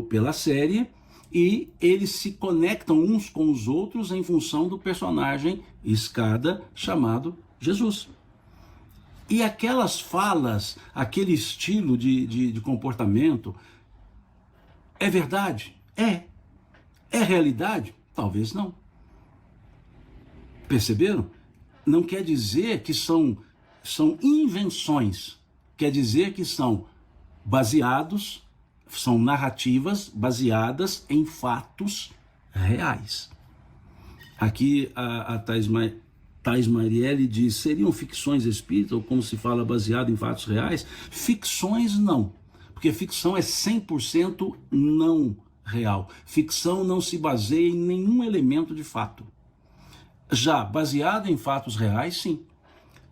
pela série, e eles se conectam uns com os outros em função do personagem escada chamado Jesus. E aquelas falas, aquele estilo de comportamento, é verdade? É. É realidade? Talvez não. Perceberam? Não quer dizer que são invenções, quer dizer que são narrativas baseadas em fatos reais. Aqui a Thais Marielle diz, seriam ficções espíritas, ou como se fala, baseado em fatos reais? Ficções não, porque ficção é 100% não real. Ficção não se baseia em nenhum elemento de fato. Já baseado em fatos reais, sim.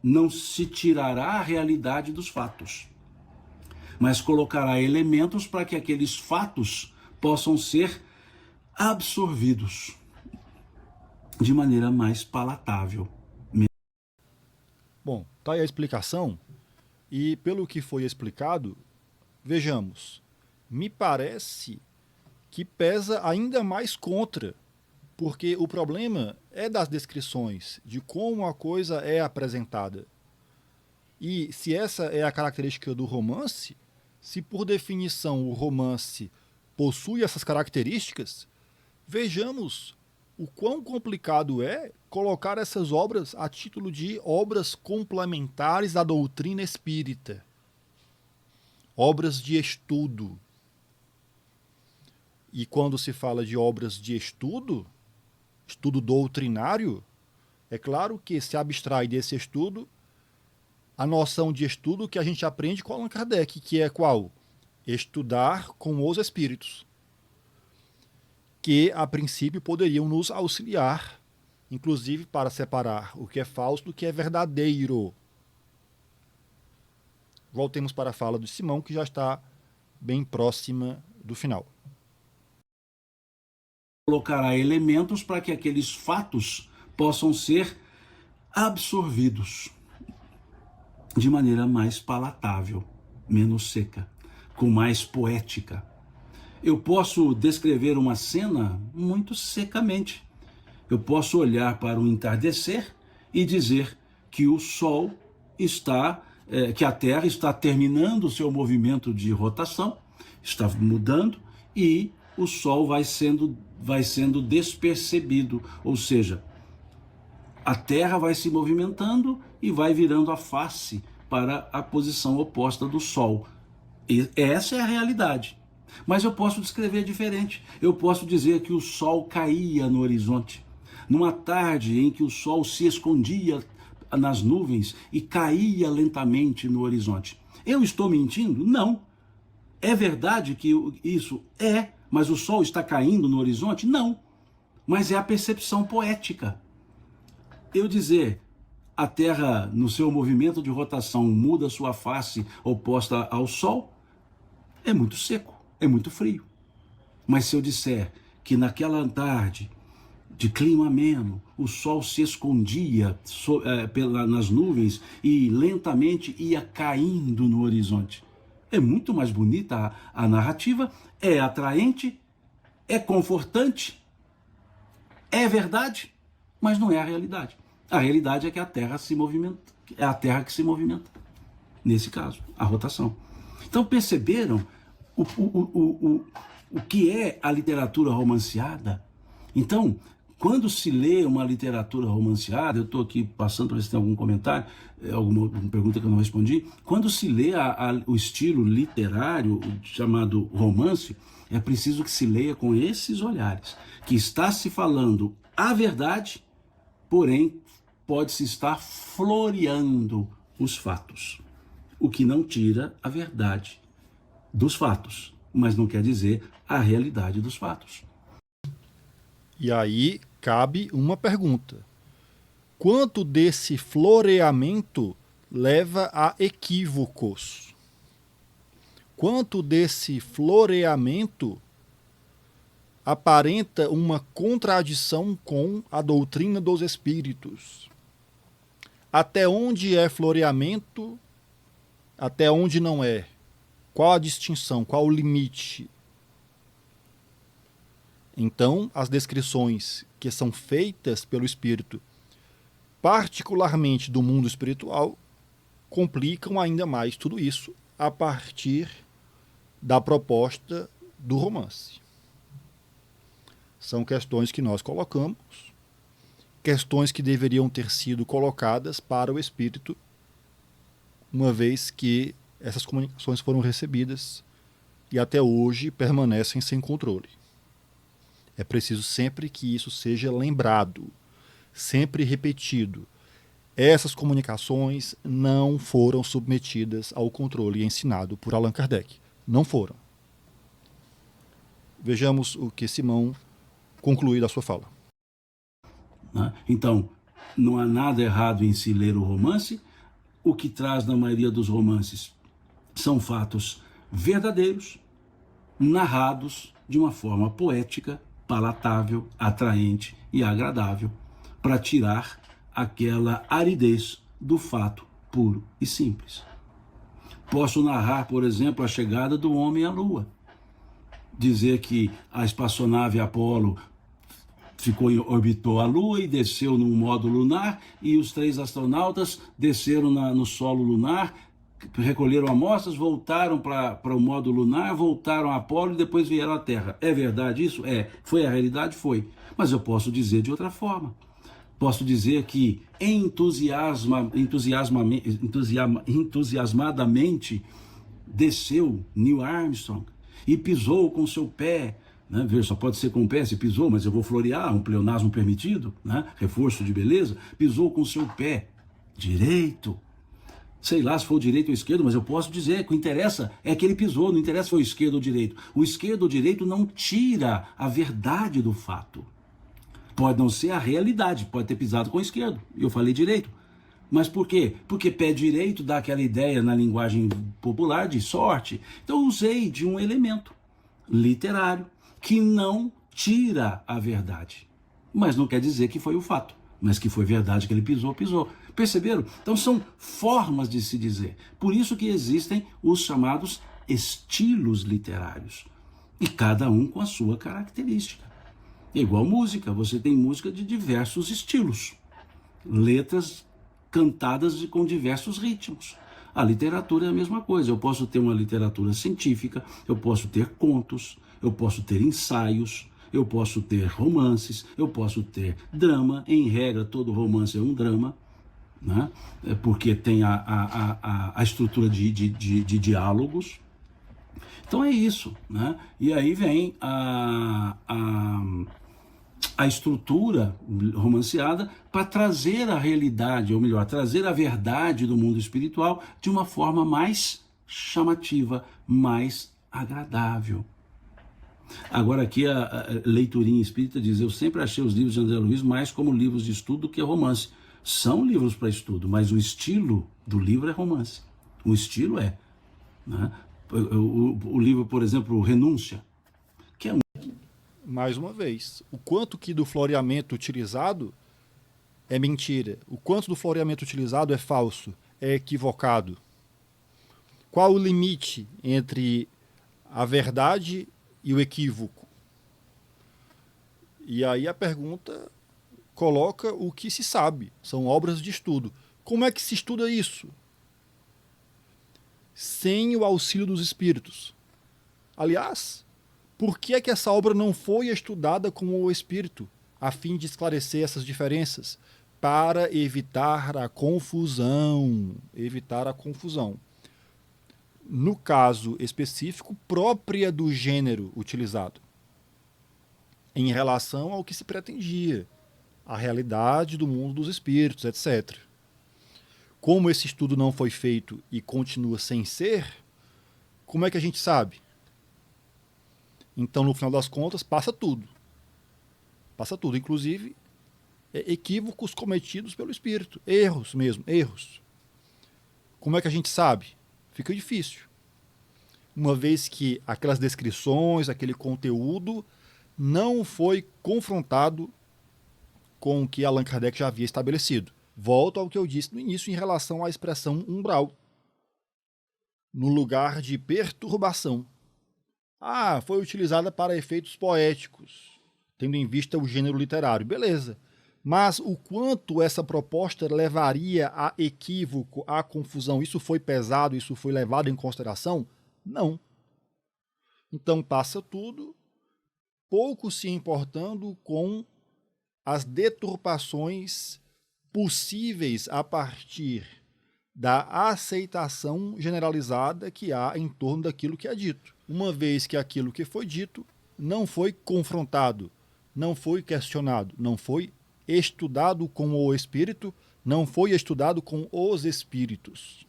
Não se tirará a realidade dos fatos, mas colocará elementos para que aqueles fatos possam ser absorvidos de maneira mais palatável. Bom, tá aí a explicação. E pelo que foi explicado, vejamos, me parece que pesa ainda mais contra, porque o problema é das descrições, de como a coisa é apresentada. E se essa é a característica do romance, se por definição o romance possui essas características, vejamos o quão complicado é colocar essas obras a título de obras complementares da doutrina espírita, obras de estudo. E quando se fala de obras de estudo, estudo doutrinário, é claro que se abstrai desse estudo a noção de estudo que a gente aprende com Allan Kardec, que é qual? Estudar com os espíritos, que a princípio poderiam nos auxiliar, inclusive para separar o que é falso do que é verdadeiro. Voltemos para a fala de Simão, que já está bem próxima do final. Colocará elementos para que aqueles fatos possam ser absorvidos de maneira mais palatável, menos seca, com mais poética. Eu posso descrever uma cena muito secamente. Eu posso olhar para o entardecer e dizer que o Sol está, que a Terra está terminando o seu movimento de rotação, está mudando e o Sol vai sendo despercebido, ou seja, a Terra vai se movimentando e vai virando a face para a posição oposta do Sol. E essa é a realidade. Mas eu posso descrever diferente. Eu posso dizer que o Sol caía no horizonte. Numa tarde em que o Sol se escondia nas nuvens e caía lentamente no horizonte. Eu estou mentindo? Não. É verdade que isso é, mas o Sol está caindo no horizonte? Não. Mas é a percepção poética. Eu dizer, a Terra, no seu movimento de rotação, muda sua face oposta ao Sol, é muito seco, é muito frio. Mas se eu disser que naquela tarde de clima ameno, o Sol se escondia nas nuvens e lentamente ia caindo no horizonte, é muito mais bonita a narrativa, é atraente, é confortante, é verdade, mas não é a realidade. A realidade é que a Terra se movimenta, é a Terra que se movimenta, nesse caso, a rotação. Então perceberam o que é a literatura romanceada? Então, quando se lê uma literatura romanceada, eu estou aqui passando para ver se tem algum comentário, alguma pergunta que eu não respondi, quando se lê o estilo literário chamado romance, é preciso que se leia com esses olhares, que está se falando a verdade, porém pode-se estar floreando os fatos, o que não tira a verdade dos fatos, mas não quer dizer a realidade dos fatos. E aí cabe uma pergunta: quanto desse floreamento leva a equívocos? Quanto desse floreamento aparenta uma contradição com a doutrina dos espíritos? Até onde é floreamento? Até onde não é? Qual a distinção? Qual o limite? Então, as descrições que são feitas pelo espírito, particularmente do mundo espiritual, complicam ainda mais tudo isso a partir da proposta do romance. São questões que nós colocamos, questões que deveriam ter sido colocadas para o espírito, uma vez que essas comunicações foram recebidas e até hoje permanecem sem controle. É preciso sempre que isso seja lembrado, sempre repetido. Essas comunicações não foram submetidas ao controle ensinado por Allan Kardec. Não foram. Vejamos o que Simão conclui da sua fala. Então, não há nada errado em se ler o romance. O que traz na maioria dos romances são fatos verdadeiros, narrados de uma forma poética, palatável, atraente e agradável, para tirar aquela aridez do fato puro e simples. Posso narrar, por exemplo, a chegada do homem à Lua. dizer que a espaçonave Apollo orbitou a Lua e desceu num módulo lunar, e os 3 astronautas desceram no solo lunar, recolheram amostras, voltaram para o módulo lunar, voltaram a Apollo e depois vieram à Terra. É verdade isso? É. Foi a realidade? Foi. Mas eu posso dizer de outra forma. Posso dizer que entusiasmadamente desceu Neil Armstrong e pisou com seu pé, né? Só pode ser com o pé se pisou, mas eu vou florear, um pleonasmo permitido, né? Reforço de beleza, pisou com seu pé direito. Sei lá se foi o direito ou esquerdo, mas eu posso dizer que o que interessa é que ele pisou, não interessa se foi o esquerdo ou direito. O esquerdo ou direito não tira a verdade do fato. Pode não ser a realidade, pode ter pisado com o esquerdo, eu falei direito. Mas por quê? Porque pé direito dá aquela ideia na linguagem popular de sorte. Então eu usei de um elemento literário que não tira a verdade. Mas não quer dizer que foi o fato, mas que foi verdade que ele pisou, pisou. Perceberam? Então são formas de se dizer. Por isso que existem os chamados estilos literários. E cada um com a sua característica. É igual música, você tem música de diversos estilos. Letras cantadas com diversos ritmos. A literatura é a mesma coisa. Eu posso ter uma literatura científica, eu posso ter contos, eu posso ter ensaios, eu posso ter romances, eu posso ter drama. Em regra, todo romance é um drama, né? Porque tem a estrutura de diálogos. Então é isso, né? E aí vem a estrutura romanceada para trazer a realidade, ou melhor, trazer a verdade do mundo espiritual de uma forma mais chamativa, mais agradável. Agora aqui a leiturinha espírita diz: eu sempre achei os livros de André Luiz mais como livros de estudo do que romance. São livros para estudo, mas o estilo do livro é romance. O estilo é, né? O livro, por exemplo, Renúncia, que é um... Mais uma vez, o quanto que do floreamento utilizado é mentira, o quanto do floreamento utilizado é falso, é equivocado. Qual o limite entre a verdade e o equívoco? E aí a pergunta coloca o que se sabe, são obras de estudo. Como é que se estuda isso? Sem o auxílio dos espíritos. Aliás, por que é que essa obra não foi estudada com o espírito, a fim de esclarecer essas diferenças? Para evitar a confusão. Evitar a confusão. No caso específico, própria do gênero utilizado, em relação ao que se pretendia, a realidade do mundo dos espíritos, etc. Como esse estudo não foi feito e continua sem ser, como é que a gente sabe? Então, no final das contas, passa tudo. Passa tudo, inclusive equívocos cometidos pelo espírito. Erros mesmo, erros. Como é que a gente sabe? Fica difícil. Uma vez que aquelas descrições, aquele conteúdo não foi confrontado com o que Allan Kardec já havia estabelecido. Volto ao que eu disse no início em relação à expressão umbral. No lugar de perturbação. Foi utilizada para efeitos poéticos, tendo em vista o gênero literário. Beleza. Mas o quanto essa proposta levaria a equívoco, a confusão, isso foi pesado, isso foi levado em consideração? Não. Então passa tudo, pouco se importando com as deturpações possíveis a partir da aceitação generalizada que há em torno daquilo que é dito. Uma vez que aquilo que foi dito não foi confrontado, não foi questionado, não foi estudado com o espírito, não foi estudado com os espíritos.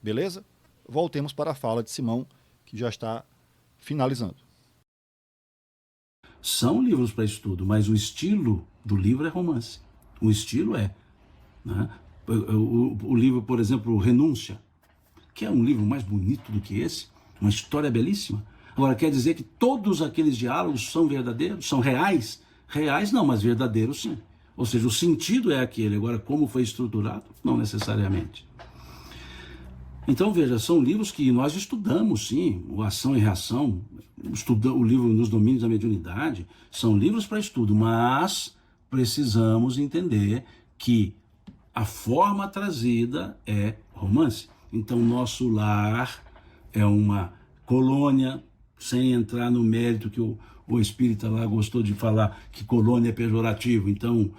Beleza? Voltemos para a fala de Simão, que já está finalizando. São livros para estudo, mas o estilo do livro é romance. O estilo é, né? O livro, por exemplo, Renúncia, que é um livro mais bonito do que esse, uma história belíssima. Agora, quer dizer que todos aqueles diálogos são verdadeiros, são reais? Reais não, mas verdadeiros sim. Ou seja, o sentido é aquele. Agora, como foi estruturado? Não necessariamente. Então, veja, são livros que nós estudamos, sim, o Ação e Reação, o livro Nos Domínios da Mediunidade, são livros para estudo, mas precisamos entender que a forma trazida é romance. Então, nosso lar é uma colônia, sem entrar no mérito que o espírita lá gostou de falar, que colônia é pejorativo, então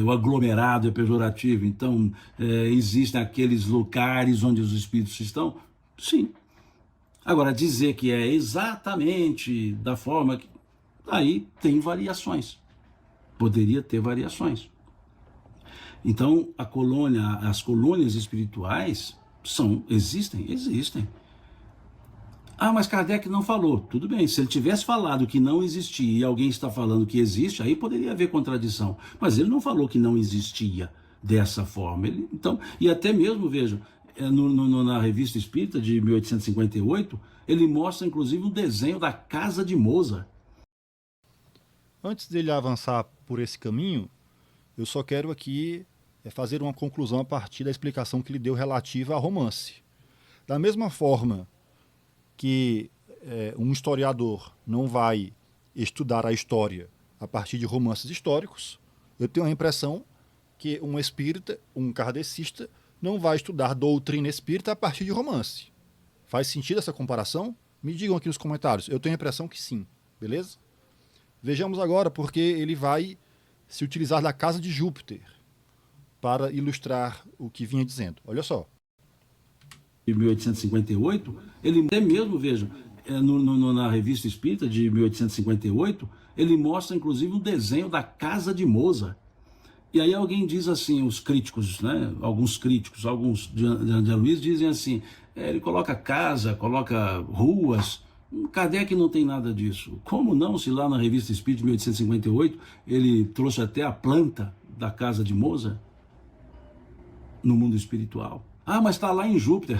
o aglomerado é pejorativo, então existem aqueles lugares onde os espíritos estão? Sim. Agora, dizer que é exatamente da forma que... Aí tem variações. Poderia ter variações. Então, as colônias espirituais existem. Ah, mas Kardec não falou. Tudo bem, se ele tivesse falado que não existia e alguém está falando que existe, aí poderia haver contradição. Mas ele não falou que não existia dessa forma. Então, e até mesmo, vejam, na Revista Espírita de 1858, ele mostra inclusive um desenho da casa de Mozart. Antes dele avançar por esse caminho, eu só quero aqui fazer uma conclusão a partir da explicação que ele deu relativa ao romance. Da mesma forma que um historiador não vai estudar a história a partir de romances históricos, eu tenho a impressão que um espírita, um kardecista, não vai estudar doutrina espírita a partir de romance. Faz sentido essa comparação? Me digam aqui nos comentários. Eu tenho a impressão que sim, beleza? Vejamos agora porque ele vai se utilizar da casa de Júpiter para ilustrar o que vinha dizendo. Olha só. De 1858, ele até mesmo, vejam, na Revista Espírita de 1858, ele mostra inclusive um desenho da casa de Mozart. E aí alguém diz assim, os críticos, né, alguns de André Luiz dizem assim, ele coloca casa, coloca ruas. Kardec não tem nada disso. Como não, se lá na Revista Espírita de 1858 ele trouxe até a planta da casa de Mozart no mundo espiritual. Ah, mas está lá em Júpiter.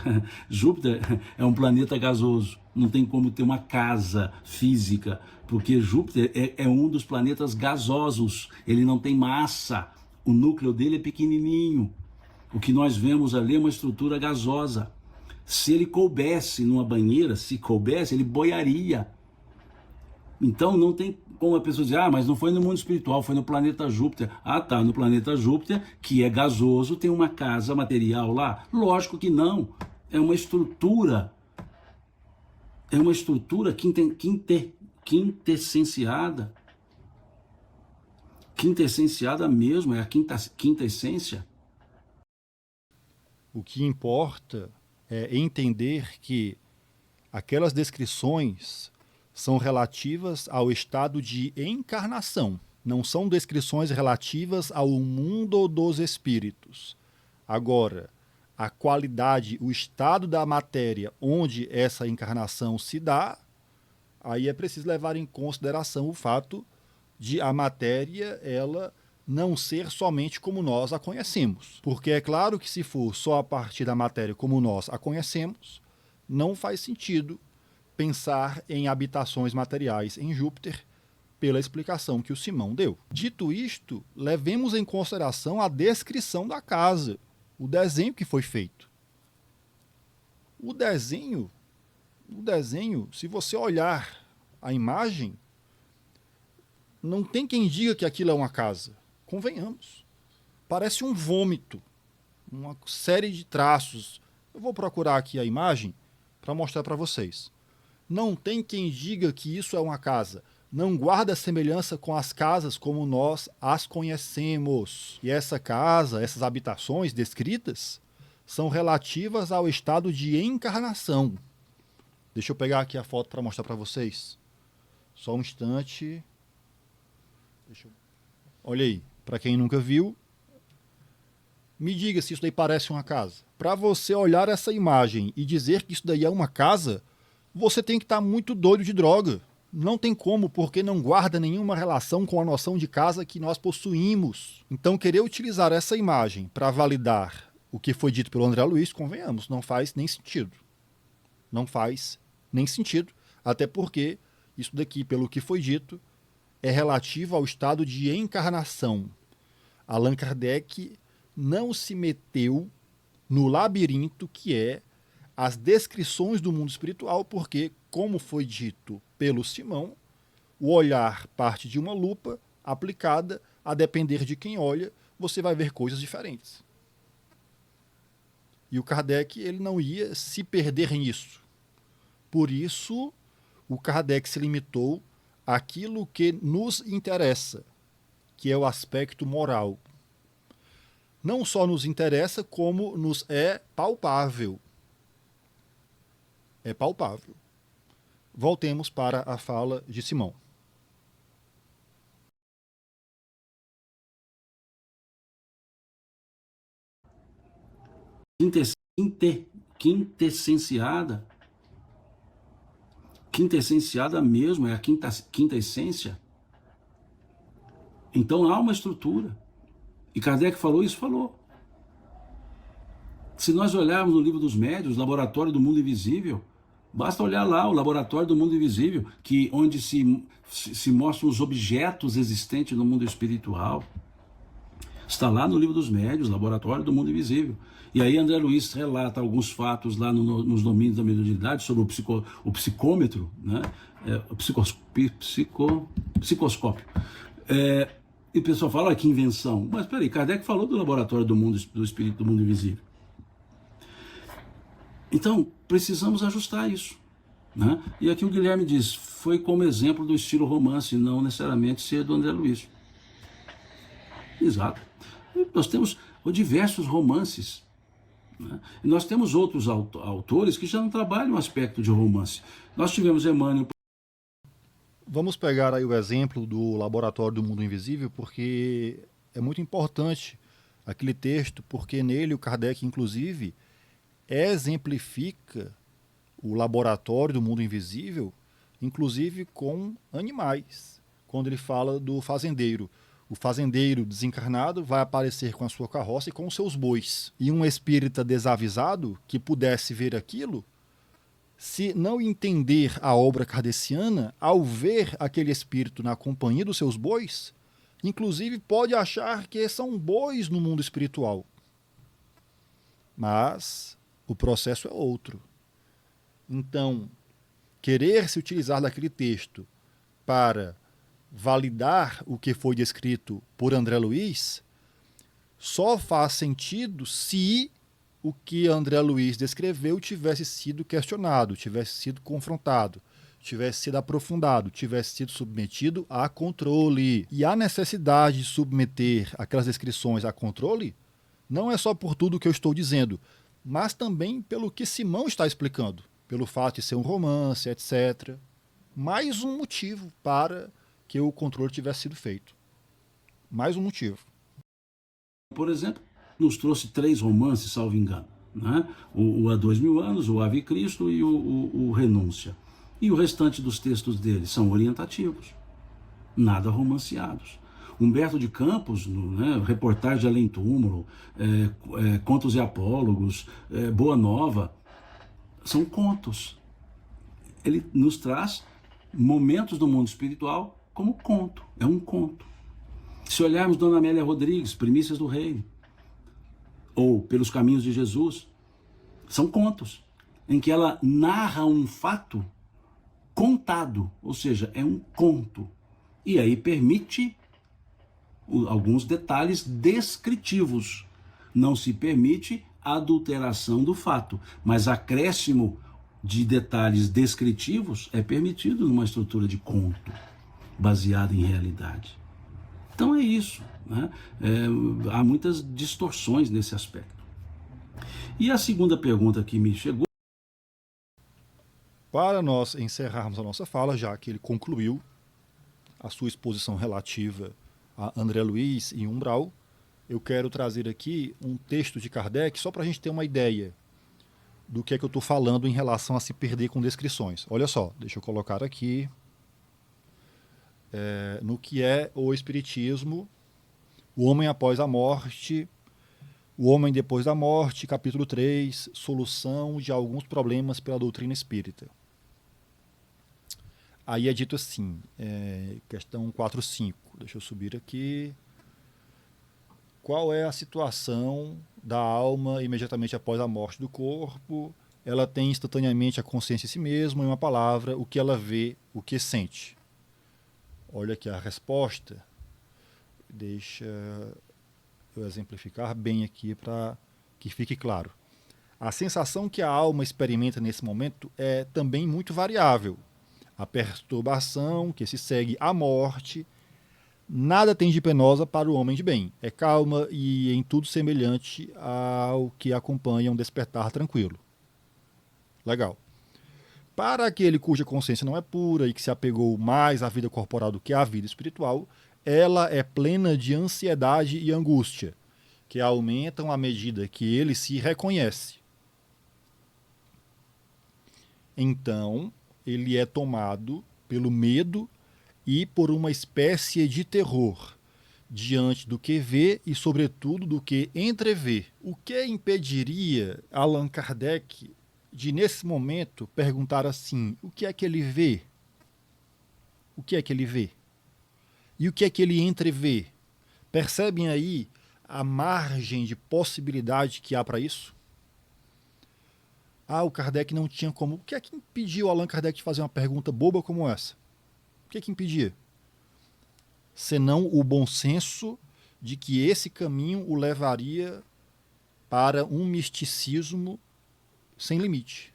Júpiter é um planeta gasoso. Não tem como ter uma casa física, porque Júpiter é um dos planetas gasosos. Ele não tem massa. O núcleo dele é pequenininho. O que nós vemos ali é uma estrutura gasosa. Se ele coubesse numa banheira, ele boiaria. Então não tem como a pessoa dizer, mas não foi no mundo espiritual, foi no planeta Júpiter. Ah, tá, no planeta Júpiter, que é gasoso, tem uma casa material lá? Lógico que não. É uma estrutura quintessenciada. Quintessenciada mesmo, é a quinta essência. O que importa é entender que aquelas descrições são relativas ao estado de encarnação, não são descrições relativas ao mundo dos espíritos. Agora, a qualidade, o estado da matéria onde essa encarnação se dá, aí é preciso levar em consideração o fato de a matéria ela não ser somente como nós a conhecemos. Porque é claro que se for só a partir da matéria como nós a conhecemos, não faz sentido pensar em habitações materiais em Júpiter pela explicação que o Simão deu. Dito isto, levemos em consideração a descrição da casa, o desenho que foi feito. O desenho, se você olhar a imagem, não tem quem diga que aquilo é uma casa. Convenhamos. Parece um vômito, uma série de traços. Eu vou procurar aqui a imagem para mostrar para vocês. Não tem quem diga que isso é uma casa. Não guarda semelhança com as casas como nós as conhecemos. E essa casa, essas habitações descritas, são relativas ao estado de encarnação. Deixa eu pegar aqui a foto para mostrar para vocês. Só um instante. Olha aí, para quem nunca viu, me diga se isso daí parece uma casa. Para você olhar essa imagem e dizer que isso daí é uma casa, você tem que estar muito doido de droga. Não tem como, porque não guarda nenhuma relação com a noção de casa que nós possuímos. Então, querer utilizar essa imagem para validar o que foi dito pelo André Luiz, convenhamos, não faz nem sentido. Não faz nem sentido, até porque isso daqui, pelo que foi dito, é relativo ao estado de encarnação. Allan Kardec não se meteu no labirinto que é as descrições do mundo espiritual, porque, como foi dito pelo Simão, o olhar parte de uma lupa aplicada, a depender de quem olha, você vai ver coisas diferentes. E o Kardec ele não ia se perder nisso. Por isso, o Kardec se limitou àquilo que nos interessa, que é o aspecto moral. Não só nos interessa, como nos é palpável. É palpável. Voltemos para a fala de Simão. Quintessenciada, quintessenciada mesmo, é a quinta essência. Então há uma estrutura. E Kardec falou isso? Falou. Se nós olharmos no livro dos médiuns, Laboratório do Mundo Invisível, basta olhar lá o Laboratório do Mundo Invisível, onde se mostram os objetos existentes no mundo espiritual. Está lá no livro dos médiuns, Laboratório do Mundo Invisível. E aí André Luiz relata alguns fatos lá nos domínios da mediunidade sobre o psicômetro, né? O psicoscópio. E o pessoal fala, olha que invenção. Mas peraí, Kardec falou do Laboratório do Mundo, do Espírito do Mundo Invisível. Então, precisamos ajustar isso. Né? E aqui o Guilherme diz, foi como exemplo do estilo romance, não necessariamente ser do André Luiz. Exato. Nós temos diversos romances. Né? E nós temos outros autores que já não trabalham o aspecto de romance. Nós tivemos Emmanuel. Vamos pegar aí o exemplo do Laboratório do Mundo Invisível, porque é muito importante aquele texto, porque nele o Kardec, inclusive, exemplifica o laboratório do mundo invisível, inclusive com animais. Quando ele fala do fazendeiro. O fazendeiro desencarnado vai aparecer com a sua carroça e com os seus bois. E um espírita desavisado que pudesse ver aquilo, se não entender a obra kardeciana, ao ver aquele espírito na companhia dos seus bois, inclusive pode achar que são bois no mundo espiritual. Mas o processo é outro. Então, querer se utilizar daquele texto para validar o que foi descrito por André Luiz só faz sentido se o que André Luiz descreveu tivesse sido questionado, tivesse sido confrontado, tivesse sido aprofundado, tivesse sido submetido a controle. E a necessidade de submeter aquelas descrições a controle não é só por tudo que eu estou dizendo, mas também pelo que Simão está explicando, pelo fato de ser um romance, etc. Mais um motivo para que o controle tivesse sido feito. Mais um motivo. Por exemplo, nos trouxe 3 romances, salvo engano. Né? O Há 2000 Anos, o Ave Cristo e o Renúncia. E o restante dos textos dele são orientativos, nada romanceados. Humberto de Campos, né, reportagem de Além Túmulo, Contos e Apólogos, Boa Nova, são contos. Ele nos traz momentos do mundo espiritual como conto, é um conto. Se olharmos Dona Amélia Rodrigues, Primícias do Reino, ou Pelos Caminhos de Jesus, são contos, em que ela narra um fato contado, ou seja, é um conto. E aí permite alguns detalhes descritivos. Não se permite a adulteração do fato, mas acréscimo de detalhes descritivos é permitido numa estrutura de conto, baseada em realidade. Então é isso. Né? Há muitas distorções nesse aspecto. E a segunda pergunta que me chegou... Para nós encerrarmos a nossa fala, já que ele concluiu a sua exposição relativa a André Luiz e Umbral, eu quero trazer aqui um texto de Kardec, só para a gente ter uma ideia do que é que eu estou falando em relação a se perder com descrições. Olha só, deixa eu colocar aqui no que é o Espiritismo, o homem após a morte, o homem depois da morte, capítulo 3, solução de alguns problemas pela doutrina espírita. Aí é dito assim, questão 4.5, deixa eu subir aqui. Qual é a situação da alma imediatamente após a morte do corpo ela tem instantaneamente a consciência de si mesma, em uma palavra, o que ela vê, o que sente. Olha aqui a resposta. Deixa eu exemplificar bem aqui para que fique claro. A sensação que a alma experimenta nesse momento é também muito variável. A perturbação que se segue à morte, nada tem de penosa para o homem de bem. É calma e em tudo semelhante ao que acompanha um despertar tranquilo. Legal. Para aquele cuja consciência não é pura e que se apegou mais à vida corporal do que à vida espiritual, ela é plena de ansiedade e angústia, que aumentam à medida que ele se reconhece. Então, ele é tomado pelo medo e por uma espécie de terror diante do que vê e, sobretudo, do que entrevê. O que impediria Allan Kardec de, nesse momento, perguntar assim: o que é que ele vê? O que é que ele vê? E o que é que ele entrevê? Percebem aí a margem de possibilidade que há para isso? O Kardec não tinha como. O que é que impediu Allan Kardec de fazer uma pergunta boba como essa? O que é que impedia? Senão o bom senso de que esse caminho o levaria para um misticismo sem limite.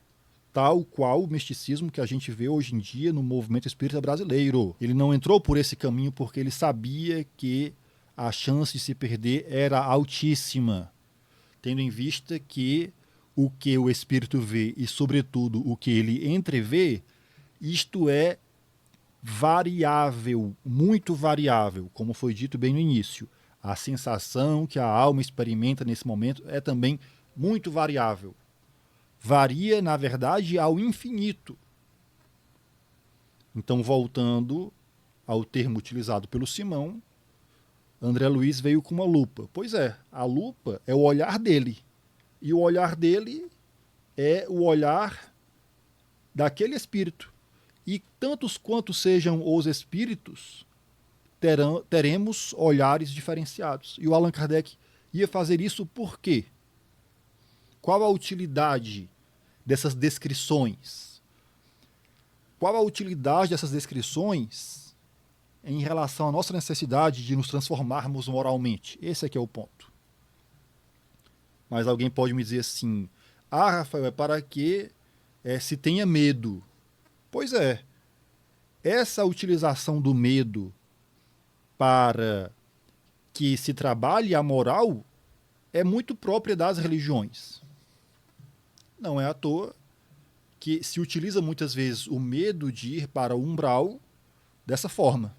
Tal qual o misticismo que a gente vê hoje em dia no movimento espírita brasileiro. Ele não entrou por esse caminho porque ele sabia que a chance de se perder era altíssima, tendo em vista que o que o espírito vê e, sobretudo, o que ele entrevê, isto é variável, muito variável, como foi dito bem no início. A sensação que a alma experimenta nesse momento é também muito variável. Varia, na verdade, ao infinito. Então, voltando ao termo utilizado pelo Simão, André Luiz veio com uma lupa. Pois é, a lupa é o olhar dele. E o olhar dele é o olhar daquele espírito. E tantos quantos sejam os espíritos, teremos olhares diferenciados. E o Allan Kardec ia fazer isso por quê? Qual a utilidade dessas descrições? Qual a utilidade dessas descrições em relação à nossa necessidade de nos transformarmos moralmente? Esse aqui é o ponto. Mas alguém pode me dizer assim: Rafael, é para que se tenha medo. Pois é, essa utilização do medo para que se trabalhe a moral é muito própria das religiões. Não é à toa que se utiliza muitas vezes o medo de ir para o umbral dessa forma.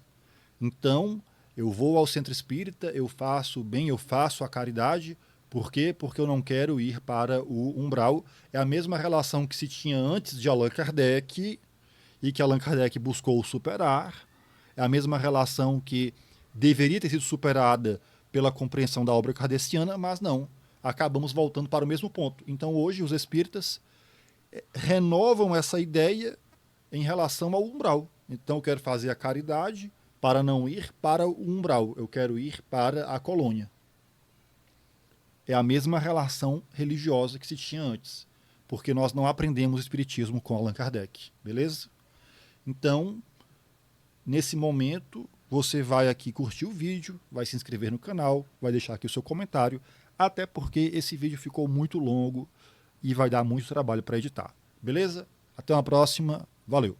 Então, eu vou ao centro espírita, eu faço o bem, eu faço a caridade. Por quê? Porque eu não quero ir para o umbral. É a mesma relação que se tinha antes de Allan Kardec e que Allan Kardec buscou superar. É a mesma relação que deveria ter sido superada pela compreensão da obra kardeciana, mas não. Acabamos voltando para o mesmo ponto. Então, hoje, os espíritas renovam essa ideia em relação ao umbral. Então, eu quero fazer a caridade para não ir para o umbral. Eu quero ir para a colônia. É a mesma relação religiosa que se tinha antes, porque nós não aprendemos o espiritismo com Allan Kardec, beleza? Então, nesse momento, você vai aqui curtir o vídeo, vai se inscrever no canal, vai deixar aqui o seu comentário, até porque esse vídeo ficou muito longo e vai dar muito trabalho para editar, beleza? Até uma próxima, valeu!